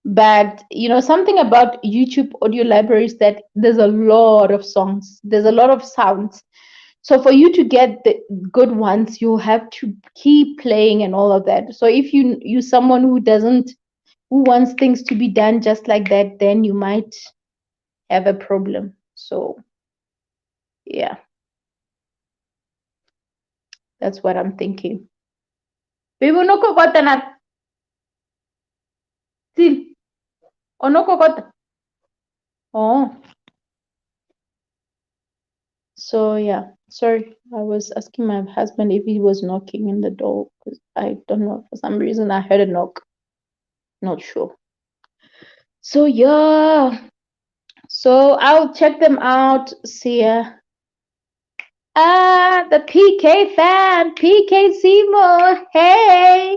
A: But you know, something about YouTube audio libraries, that there's a lot of songs, there's a lot of sounds. So for you to get the good ones, you have to keep playing and all of that. So if you someone who wants things to be done just like that, then you might have a problem. So yeah, that's what I'm thinking. Bibo no kokota na still. Oh no kokota. Oh, so yeah. Sorry, I was asking my husband if he was knocking in the door because I don't know, for some reason I heard a knock. Not sure. So yeah. So I'll check them out. See ya. Ah, the PK fan, PK Seymour. Hey,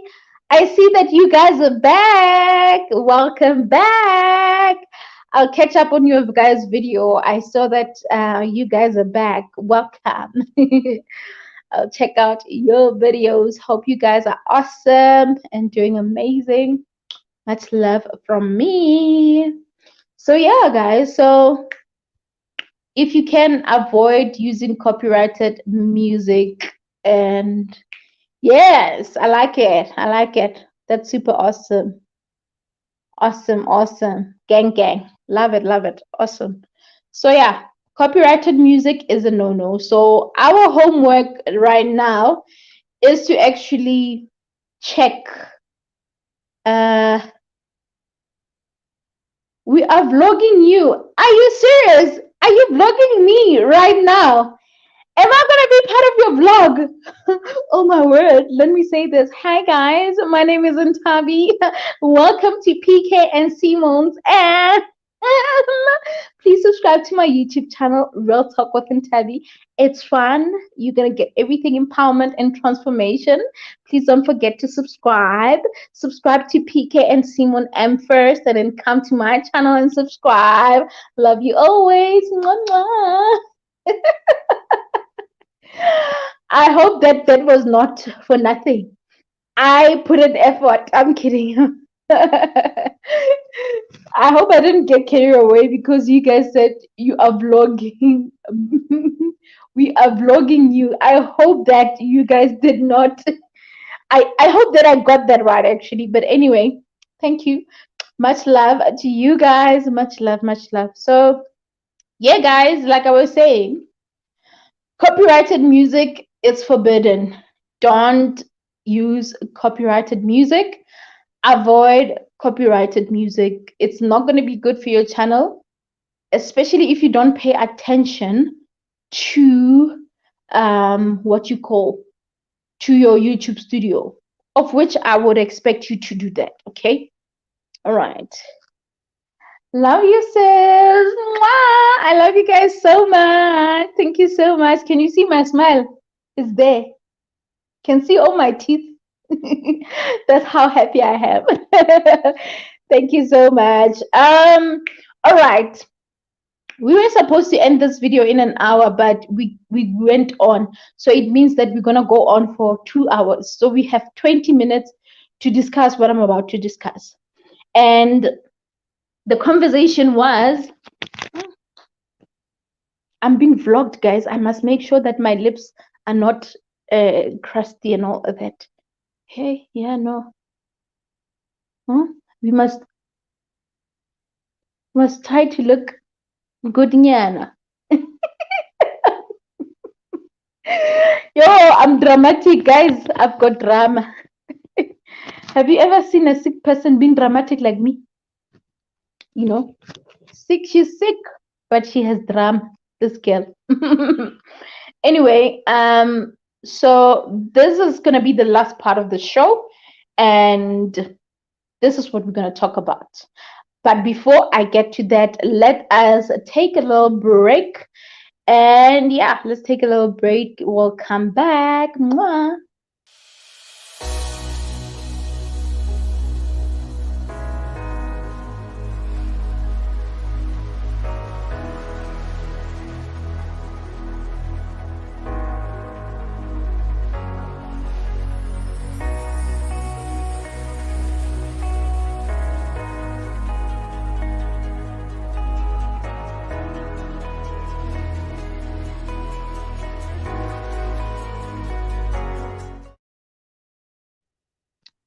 A: I see that you guys are back. Welcome back. I'll catch up on your guys' video. I saw that you guys are back. Welcome. I'll check out your videos. Hope you guys are awesome and doing amazing. Much love from me. So yeah, guys. So if you can avoid using copyrighted music, and yes, I like it. I like it. That's super awesome. Awesome, awesome. Gang, gang. Love it, love it. Awesome. So yeah, copyrighted music is a no-no. So our homework right now is to actually check. Uh, we are vlogging you. Are you serious? Are you vlogging me right now? Am I gonna be part of your vlog? Oh my word, let me say this. Hi guys, my name is Ntabi. Welcome to PK and Simons, and please subscribe to my YouTube channel, Real Talk with Ntabi. It's fun. You're gonna get everything empowerment and transformation. Please don't forget to subscribe. Subscribe to PK and Simon M first, and then come to my channel and subscribe. Love you always. Mwah, mwah. I hope that that was not for nothing. I put an effort. I'm kidding. I hope I didn't get carried away because you guys said you are vlogging. We are vlogging you. I hope that you guys did not. I hope that I got that right actually. But anyway, thank you. Much love to you guys. Much love, much love. So, yeah, guys, like I was saying, copyrighted music is forbidden. Don't use copyrighted music. Avoid copyrighted music. It's not going to be good for your channel, especially if you don't pay attention to what you call to your YouTube studio, of which I would expect you to do that. Okay. All right. Love you, sis. Mwah! I love you guys so much. Thank you so much. Can you see my smile? It's there. Can see all my teeth. That's how happy I am. Thank you so much. All right. We were supposed to end this video in an hour, but we went on. So it means that we're gonna go on for 2 hours. So we have 20 minutes to discuss what I'm about to discuss. And the conversation was, I'm being vlogged, guys. I must make sure that my lips are not crusty and all of that. Hey, yeah, no. Huh? We must. must try to look good, Nyana. Yo, I'm dramatic, guys. I've got drama. Have you ever seen a sick person being dramatic like me? You know, sick, she's sick, but she has drama. This girl. Anyway, so this is gonna be the last part of the show, and this is what we're gonna talk about. But before I get to that, let us take a little break. And yeah, let's take a little break. We'll come back. Mwah.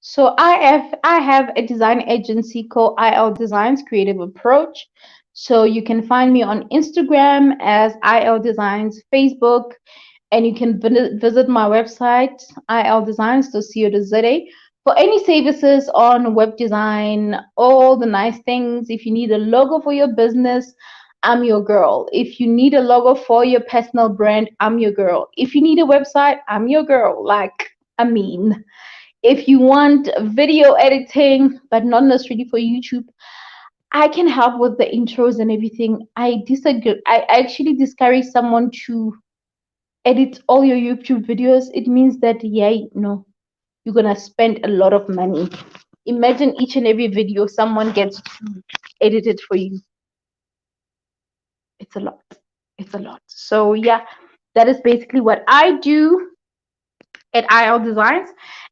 A: So I have a design agency called IL Designs Creative Approach. So you can find me on Instagram as IL Designs, Facebook, and you can visit my website ildesigns.co.za for any services on web design, all the nice things. If you need a logo for your business, I'm your girl. If you need a logo for your personal brand, I'm your girl. If you need a website, I'm your girl. If you want video editing, but not necessarily for YouTube, I can help with the intros and everything. I disagree. I actually discourage someone to edit all your YouTube videos. It means that, yeah, no, you're gonna spend a lot of money. Imagine each and every video someone gets to edit it for you. It's a lot. It's a lot. So yeah, that is basically what I do at IL Designs.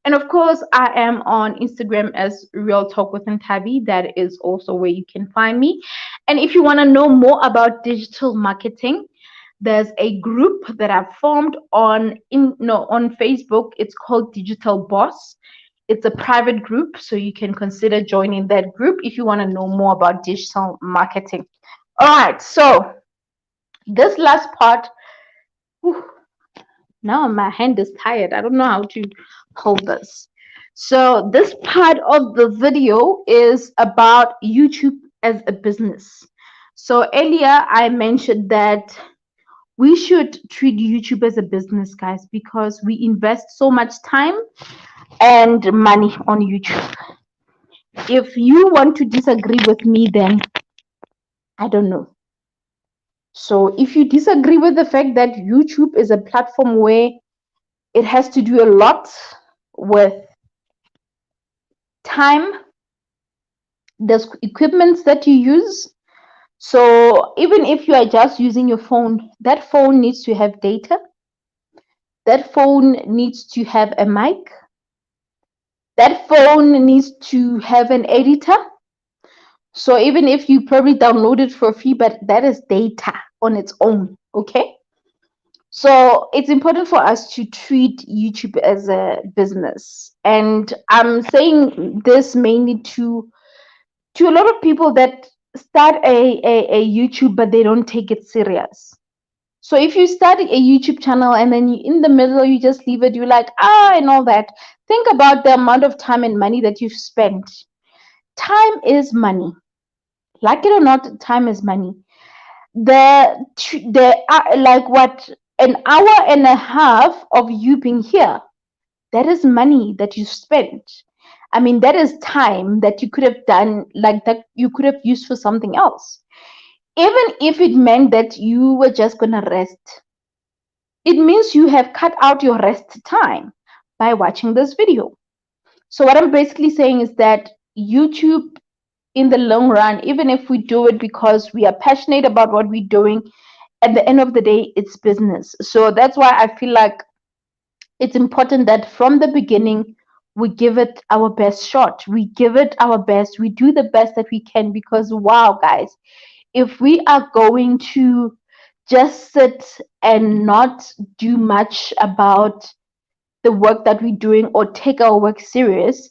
A: And of course, I am on Instagram as Real Talk with Ntabi. That is also where you can find me. And if you want to know more about digital marketing, there's a group that I've formed on Facebook. It's called Digital Boss. It's a private group, so you can consider joining that group if you want to know more about digital marketing. All right, so this last part, whew, now my hand is tired. I don't know how to hold this. So this part of the video is about YouTube as a business. So earlier I mentioned that we should treat YouTube as a business, guys, because we invest so much time and money on YouTube. If you want to disagree with me, then I don't know. So if you disagree with the fact that YouTube is a platform where it has to do a lot with time, there's equipments that you use. So even if you are just using your phone, that phone needs to have data. That phone needs to have a mic. That phone needs to have an editor. So even if you probably download it for free, but that is data on its own, okay? So it's important for us to treat YouTube as a business. And I'm saying this mainly to a lot of people that start a YouTube, but they don't take it serious. So if you start a YouTube channel and then in the middle you just leave it, you're like, and all that. Think about the amount of time and money that you've spent. Time is money. Like it or not, time is money. Like what, an hour and a half of you being here, that is money that you spent. I mean, that is time that you could have done, like that you could have used for something else. Even if it meant that you were just gonna rest, it means you have cut out your rest time by watching this video. So what I'm basically saying is that YouTube, in the long run, even if we do it because we are passionate about what we're doing, at the end of the day, it's business. So that's why I feel like it's important that from the beginning, we give it our best shot. We give it our best. We do the best that we can because, wow, guys, if we are going to just sit and not do much about the work that we're doing or take our work serious,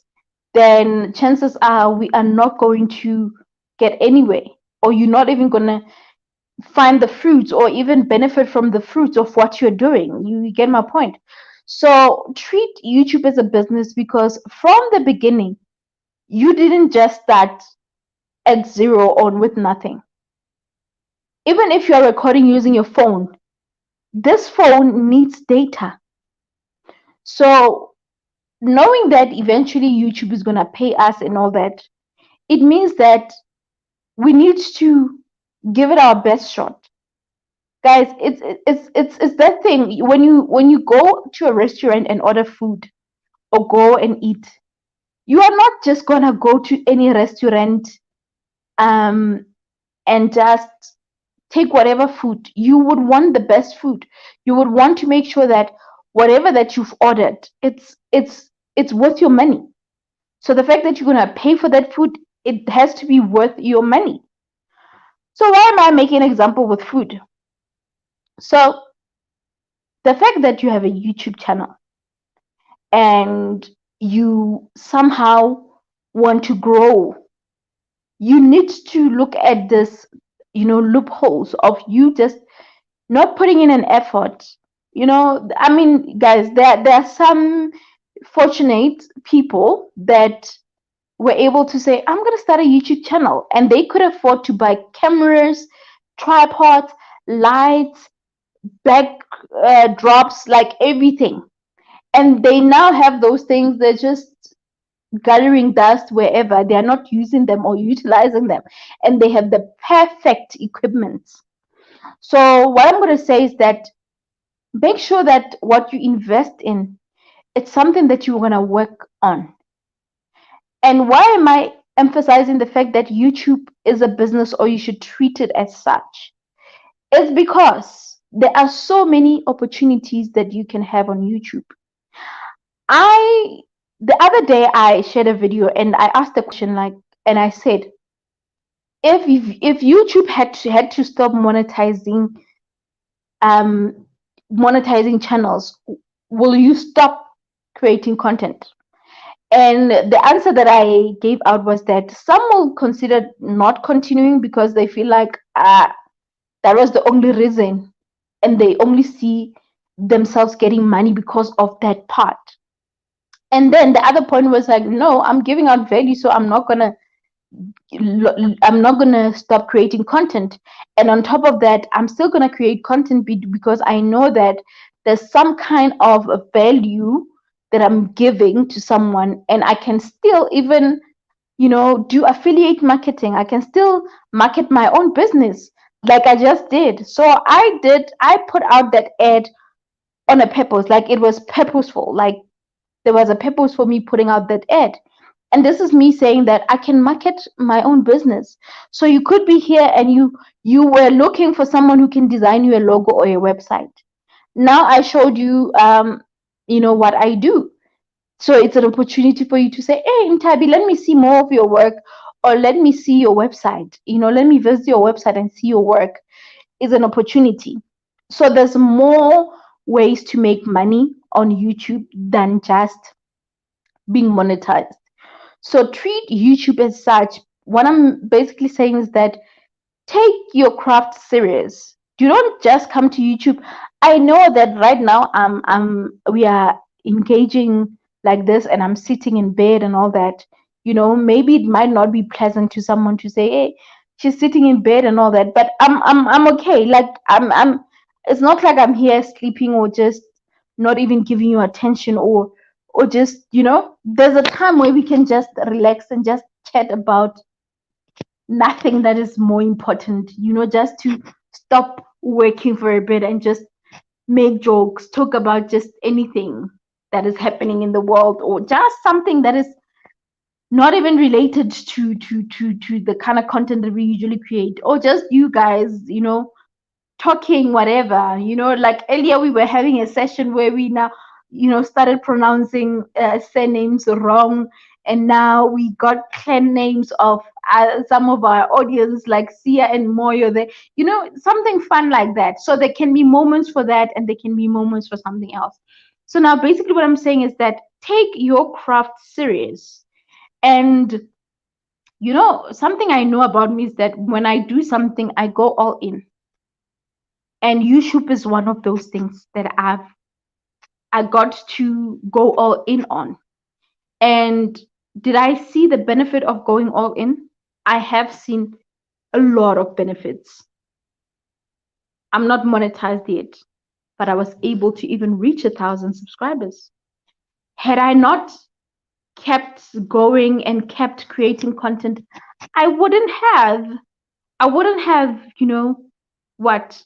A: then chances are we are not going to get anywhere. or you're not even gonna find the fruits or even benefit from the fruits of what you're doing. You get my point? So treat YouTube as a business, because from the beginning, you didn't just start at zero on with nothing. Even if you're recording using your phone, this phone needs data. So knowing that eventually YouTube is going to pay us and all that, it means that we need to give it our best shot. Guys, it's that thing when you go to a restaurant and order food or go and eat, you are not just gonna go to any restaurant um and just take whatever food. You would want the best food. You would want to make sure that whatever that you've ordered, it's worth your money. So the fact that you're gonna pay for that food, it has to be worth your money. So why am I making an example with food? So the fact that you have a YouTube channel and you somehow want to grow, you need to look at this, loopholes of you just not putting in an effort. I mean, guys, there are some fortunate people that were able to say, I'm going to start a YouTube channel, and they could afford to buy cameras, tripods, lights, back drops, like everything. And they now have those things. They're just gathering dust wherever. They are not using them or utilizing them, and they have the perfect equipment. So what I'm going to say is that make sure that what you invest in, it's something that you're going to work on. And why am I emphasizing the fact that YouTube is a business, or you should treat it as such? It's because there are so many opportunities that you can have on YouTube. I The other day I shared a video and I asked a question, like, and I said, if YouTube had to stop um monetizing channels, will you stop creating content? And the answer that I gave out was that some will consider not continuing because they feel like that was the only reason, and they only see themselves getting money because of that part. And then the other point was like, no, I'm giving out value, so I'm not gonna stop creating content. And on top of that, I'm still gonna create content because I know that there's some kind of a value that I'm giving to someone, and I can still even, do affiliate marketing. I can still market my own business like I just did. So I put out that ad on a purpose, like it was purposeful, like there was a purpose for me putting out that ad. And this is me saying that I can market my own business. So you could be here and you were looking for someone who can design you a logo or a website. Now I showed you what I do. So it's an opportunity for you to say, hey, Ntabi, let me see more of your work, or let me see your website. Let me visit your website and see your work. Is an opportunity. So there's more ways to make money on YouTube than just being monetized. So treat YouTube as such. What I'm basically saying is that take your craft serious. You don't just come to YouTube. I know that right now we are engaging like this, and I'm sitting in bed and all that. Maybe it might not be pleasant to someone to say, hey, she's sitting in bed and all that, but I'm okay. Like I'm it's not like I'm here sleeping or just not even giving you attention, or just, there's a time where we can just relax and just chat about nothing that is more important, just to stop working for a bit and just make jokes, talk about just anything that is happening in the world, or just something that is not even related to the kind of content that we usually create, or just you guys, talking whatever, like earlier we were having a session where we now, started pronouncing surnames wrong, and now we got clan names of some of our audience, like Sia and Moyo there, something fun like that. So there can be moments for that, and there can be moments for something else. So now basically what I'm saying is that take your craft serious, and You know, something I know about me is that when I do something, I go all in. And YouTube is one of those things that I got to go all in on. And did I see the benefit of going all in? I have seen a lot of benefits. I'm not monetized yet, but I was able to even reach 1,000 subscribers. Had I not kept going and kept creating content, I wouldn't have. I wouldn't have, you know, what?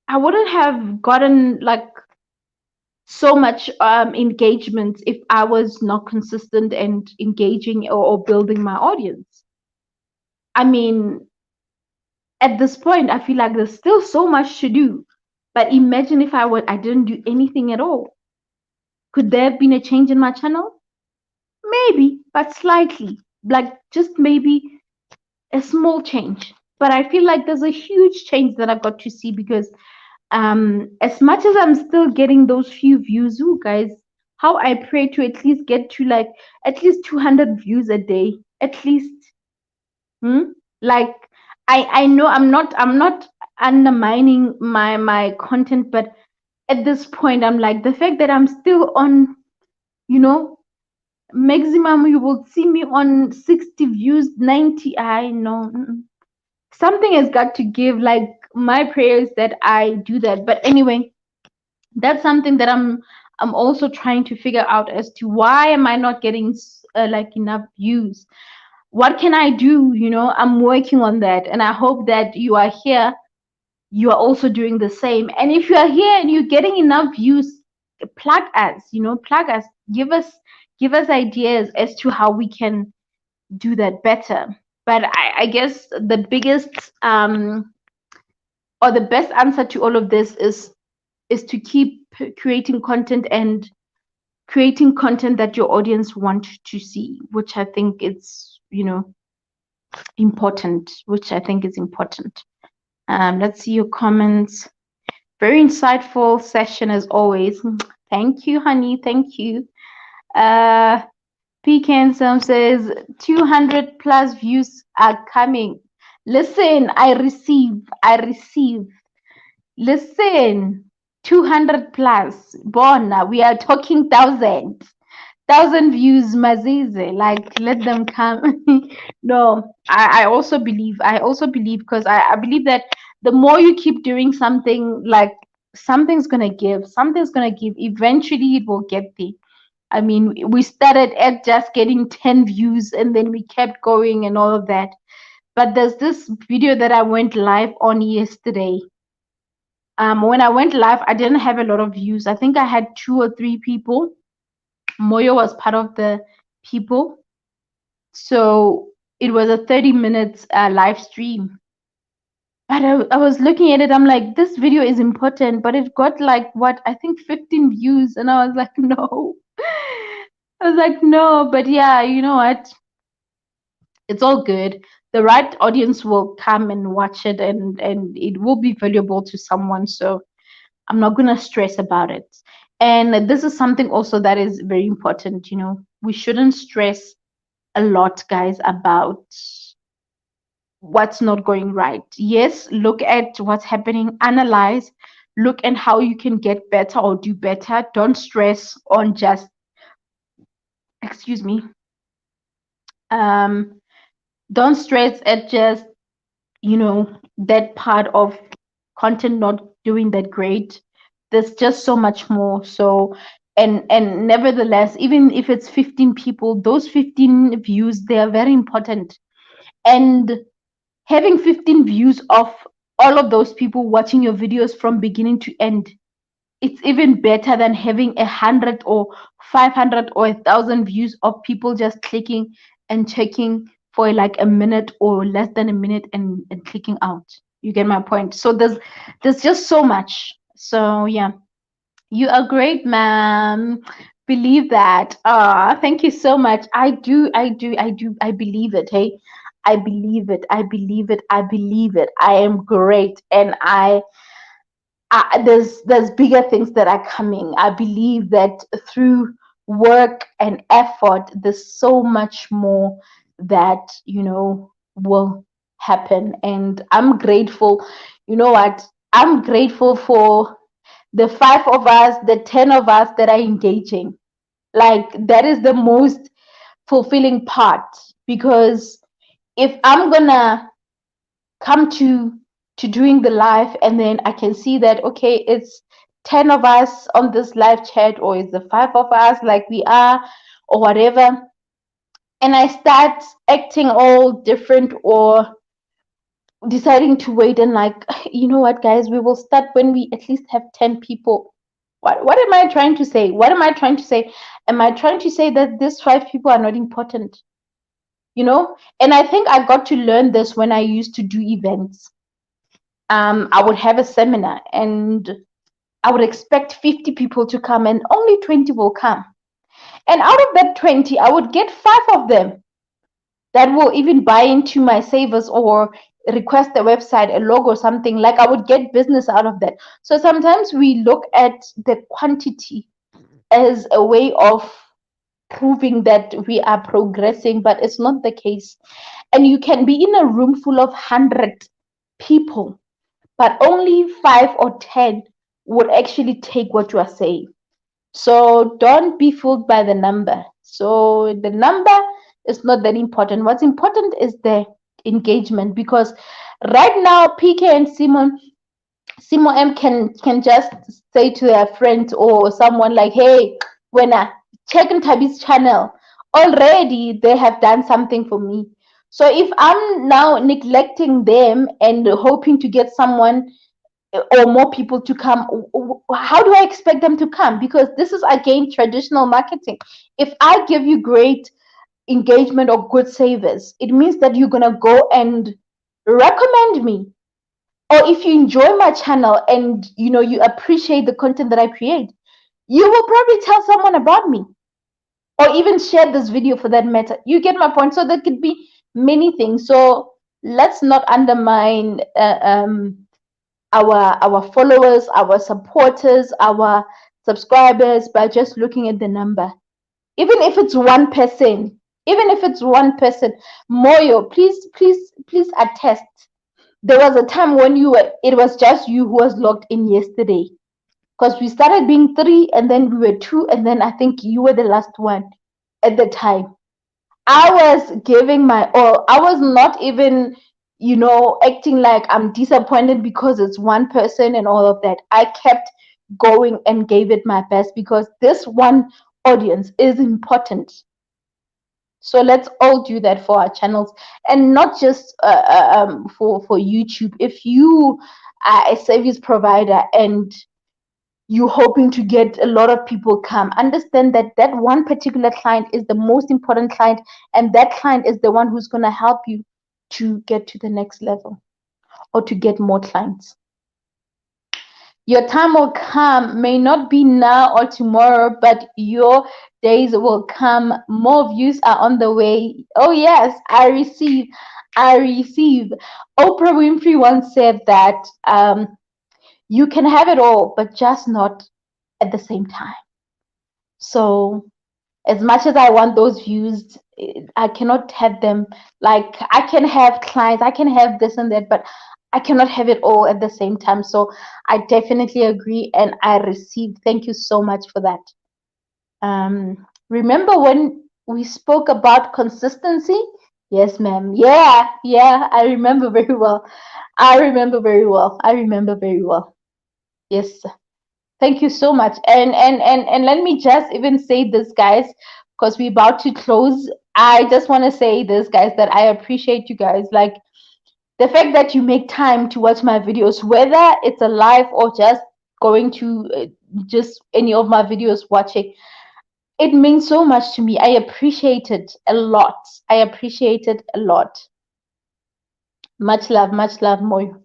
A: I wouldn't have gotten like so much engagement if I was not consistent and engaging or building my audience. I mean, at this point, I feel like there's still so much to do. But imagine if I didn't do anything at all. Could there have been a change in my channel? Maybe, but slightly. Like just maybe a small change. But I feel like there's a huge change that I got to see because as much as I'm still getting those few views, ooh, guys, how I pray to at least get to like at least 200 views a day, at least. Hmm? Like I know I'm not undermining my content, but at this point I'm like the fact that I'm still on, you know, maximum you will see me on 60 views, 90. I know something has got to give. Like my prayer is that I do that. But anyway, that's something that I'm also trying to figure out as to why am I not getting like enough views. What can I do? You know, I'm working on that, and I hope that you are here, you are also doing the same. And if you are here and you're getting enough views, plug us, you know, plug us, give us ideas as to how we can do that better. But I guess the biggest or the best answer to all of this is to keep creating content and creating content that your audience want to see, which I think is, you know, important, which I think is important. Let's see your comments. Very insightful session as always. Thank you, honey. Thank you. Uh, Handsome says 200 plus views are coming. Listen, I receive. Listen, 200 plus. Bona, we are talking thousand views, Mazize. Like, let them come. No, I also believe because I believe that the more you keep doing something, like something's gonna give. Eventually, it will get there. I mean, we started at just getting 10 views and then we kept going and all of that. But there's this video that I went live on yesterday. When I went live, I didn't have a lot of views. I think I had 2 or 3 people. Moyo was part of the people. So it was a 30 minutes live stream. But I was looking at it, I'm like, this video is important, but it got like what I think 15 views, and I was like, no. I was like, no, but yeah, you know what? It's all good. The right audience will come and watch it, and it will be valuable to someone. So I'm not gonna stress about it. And this is something also that is very important. You know, we shouldn't stress a lot, guys, about what's not going right. Yes, look at what's happening, analyze, look at how you can get better or do better. Don't stress on just, excuse me, um, don't stress at just, you know, that part of content not doing that great. There's just so much more. So, and nevertheless, even if it's 15 people, those 15 views, they are very important. And having 15 views of all of those people watching your videos from beginning to end, it's even better than having 100 or 500 or 1,000 views of people just clicking and checking for like a minute or less than a minute and clicking out. You get my point? So there's just so much. So yeah, you are great, ma'am. Believe that. Ah, thank you so much. I believe it. Hey, I believe it. I believe it. I believe it. I am great, and there's bigger things that are coming. I believe that through work and effort, there's so much more that, will happen. And I'm grateful. You know what? I'm grateful for the 5 of us, the 10 of us that are engaging. Like, that is the most fulfilling part, because if I'm gonna come to doing the live, and then I can see that, okay, it's 10 of us on this live chat, or it's the 5 of us like we are, or whatever, and I start acting all different, or deciding to wait, and like, you know what, guys, we will start when we at least have 10 people. What am I trying to say? What am I trying to say? Am I trying to say that these 5 people are not important? And I think I got to learn this when I used to do events. I would have a seminar, and I would expect 50 people to come, and only 20 will come. And out of that 20, I would get 5 of them that will even buy into my savers, or request a website, a logo, something. Like, I would get business out of that. So sometimes we look at the quantity as a way of proving that we are progressing, but it's not the case. And you can be in a room full of 100 people, but only 5 or 10 would actually take what you are saying. So don't be fooled by the number. So the number is not that important. What's important is the engagement, because right now PK and Simon M can just say to their friends or someone like, hey, when I check in Tabi's channel, already they have done something for me. So if I'm now neglecting them and hoping to get someone or more people to come, how do I expect them to come? Because this is again traditional marketing. If I give you great engagement or good savers, it means that you're gonna go and recommend me. Or if you enjoy my channel and you appreciate the content that I create, you will probably tell someone about me, or even share this video for that matter. You get my point? So there could be many things. So let's not undermine our followers, our supporters, our subscribers by just looking at the number. Even if it's 1%, even if it's 1%, Moyo, please attest. There was a time when it was just you who was logged in yesterday, because we started being 3, and then we were 2, and then I think you were the last one at the time. I was giving my all. I was not even, acting like I'm disappointed because it's 1% and all of that. I kept going and gave it my best, because this one audience is important. So let's all do that for our channels, and not just for YouTube. If you are a service provider and you hoping to get a lot of people come, understand that that one particular client is the most important client, and that client is the one who's going to help you to get to the next level, or to get more clients. Your time will come, may not be now or tomorrow, but your days will come. More views are on the way. Oh yes, I receive. Oprah Winfrey once said that you can have it all, but just not at the same time. So as much as I want those views, I cannot have them. Like, I can have clients, I can have this and that, but I cannot have it all at the same time. So I definitely agree, and I received. Thank you so much for that. Remember when we spoke about consistency? Yes, ma'am. Yeah, I remember very well. I remember very well. I remember very well. Yes. Thank you so much. And let me just even say this, guys, because we're about to close. I just want to say this, guys, that I appreciate you guys. Like, the fact that you make time to watch my videos, whether it's a live or just going to just any of my videos watching, it means so much to me. I appreciate it a lot. I appreciate it a lot. Much love, Moyo.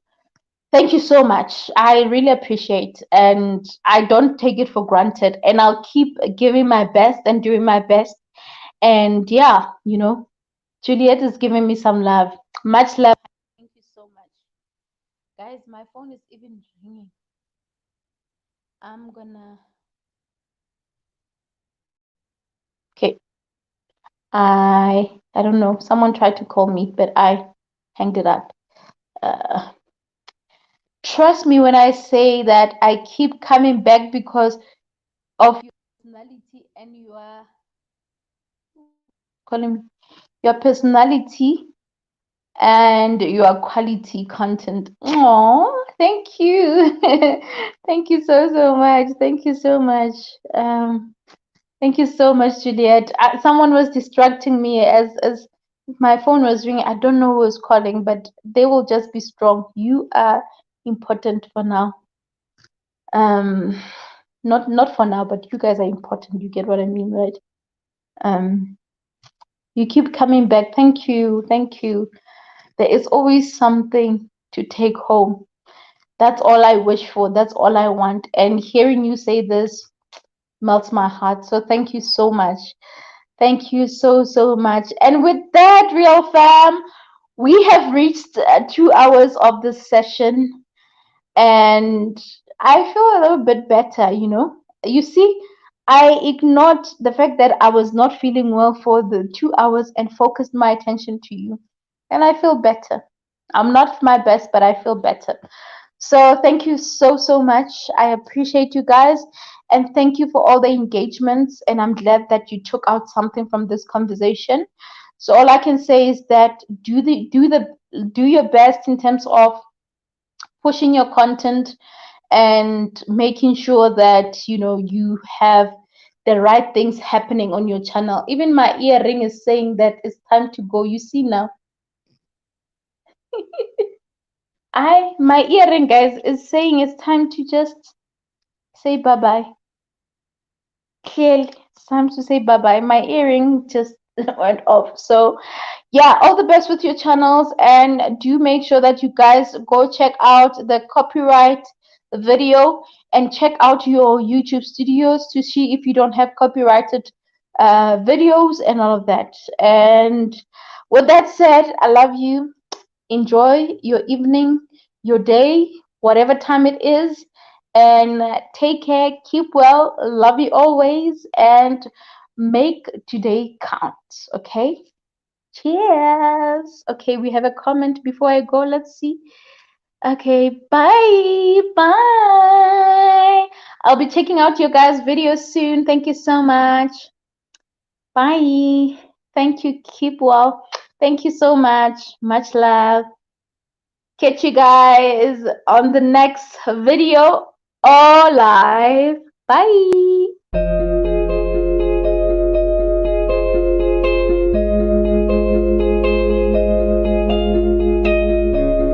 A: Thank you so much. I really appreciate, and I don't take it for granted. And I'll keep giving my best and doing my best. And yeah, Juliet is giving me some love. Much love. Thank you so much. Guys, my phone is even ringing. I'm gonna. Okay. I don't know. Someone tried to call me, but I hanged it up. Uh, Trust me when I say that I keep coming back because of your personality and your calling me, your personality and your quality content. Oh, thank you. Thank you so much. Thank you so much. Thank you so much, Juliet. Someone was distracting me as my phone was ringing. I don't know who was calling, but they will just be strong. You are important for now. Um, not for now, but you guys are important. You get what I mean, right? Um, you keep coming back. Thank you, thank you. There is always something to take home. That's all I wish for. That's all I want. And hearing you say this melts my heart. So thank you so much. Thank you so much. And with that, real fam, we have reached 2 hours of this session, and I feel a little bit better, you know. You see, I ignored the fact that I was not feeling well for the 2 hours and focused my attention to you. And I feel better. I'm not my best, but I feel better. So thank you so much. I appreciate you guys, and thank you for all the engagements. And I'm glad that you took out something from this conversation. So all I can say is that do your best in terms of pushing your content and making sure that you have the right things happening on your channel. Even my earring is saying that it's time to go. You see now, I my earring, guys, is saying it's time to just say bye bye. Clearly, it's time to say bye bye. My earring just went off. So yeah, all the best with your channels, and do make sure that you guys go check out the copyright video and check out your YouTube studios to see if you don't have copyrighted videos and all of that. And with that said, I love you. Enjoy your evening, your day, whatever time it is, and take care. Keep well. Love you always, and make today count. Okay. Cheers. Okay, we have a comment before I go. Let's see. Okay, bye. Bye. I'll be checking out your guys' videos soon. Thank you so much. Bye. Thank you. Keep well. Thank you so much. Much love. Catch you guys on the next video or live. Bye.